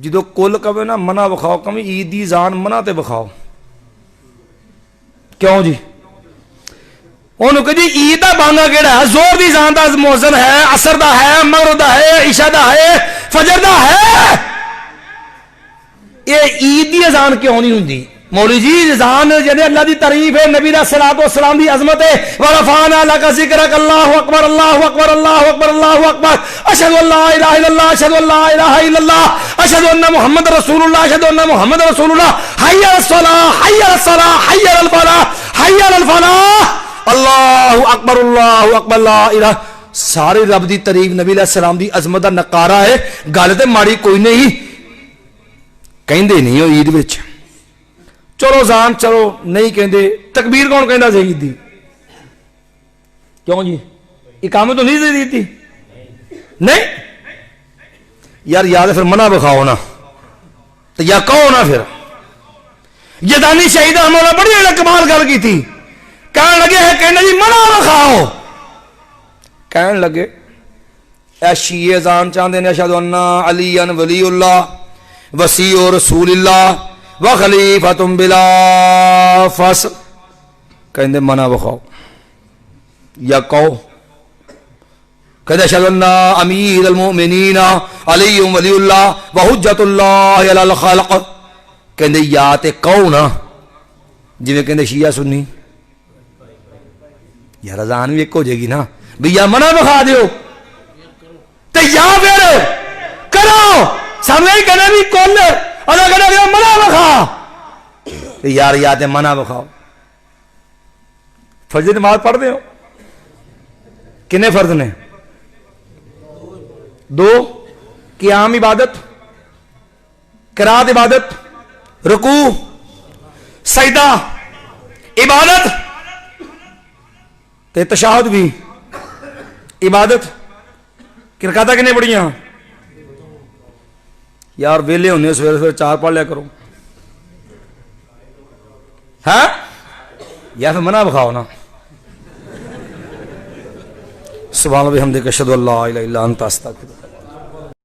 جدو کل کہے نا منع بخاؤ کمی عید دی زان منع تے بخاؤ کیوں جی انہوں کہ جی عید دا بانگا کیڑا ہے زور دی زان دا موزن ہے عصر دا ہے مغرب دا ہے عشاء دا ہے فجر دا ہے یہ عید دی اذان کیوں نہیں ہوندی مولوی جی اذان یعنی اللہ دی تعریف ہے نبی علیہ الصلوۃ والسلام دی عظمت ہے ورفعنا لک ذکرک اللہ اکبر اللہ اکبر اللہ اکبر اللہ اکبر اشہد ان لا الہ الا اللہ اشہد ان لا الہ الا اللہ اشہد ان محمد رسول اللہ اشہد ان محمد رسول اللہ حی علی الصلاۃ حی علی الصلاۃ حی علی الفلاح حی علی الفلاح اللہ اکبر لا الہ سارے رب دی تعریف نبی علیہ السلام دی عظمت دا نقارہ ہے گل تے ماڑی کوئی نہیں کہندے نہیں ہو عید وچ چلو زان چلو نہیں کہندے تکبیر کون کہندا سی عید دی کیوں جی اقامت تو نہیں دی تھی نہیں یار یاد پھر منع بخاؤ نا تو یا کہو نا پھر یدانی شہید احمد نے بڑی کمال گل کی تھی کہنے لگے ہے کہنے جی منع بخاؤ کہنے لگے اے شیعہ زان چاہتے ہیں اشہد ان علی ولی اللہ وسیع رسول اللہ وخلیفۃ بلا فصل کہندے منع بخاؤ یا کہو کہندے اشہد ان امیر المؤمنین علی ولی اللہ وحجت اللہ علی الخلق کہندے یا تے کہو نا جویں کہندے شیعہ سنی یا رضان بھی ایک ہو جائے گی نا بھی یا منع بخا دیو تے یا پھر کرو سامنے ہی کہنے بھی کون اللہ کہنے بھی منع بخا یار یاد منع بخاؤ فجر نماز پڑھ دے ہو کنے فرض نے دو قیام عبادت قرات عبادت رکوع سجدہ عبادت تے تشہد بھی عبادت رکعتاں کنے پڑھیاں یار ویلے ہونے سویرے سویرے 4 پڑھ لیا کرو ہاں یا پھر منع بخاؤ نا سبحان اللہ بحمدک اشہد ان لا الہ الا انت استغفرک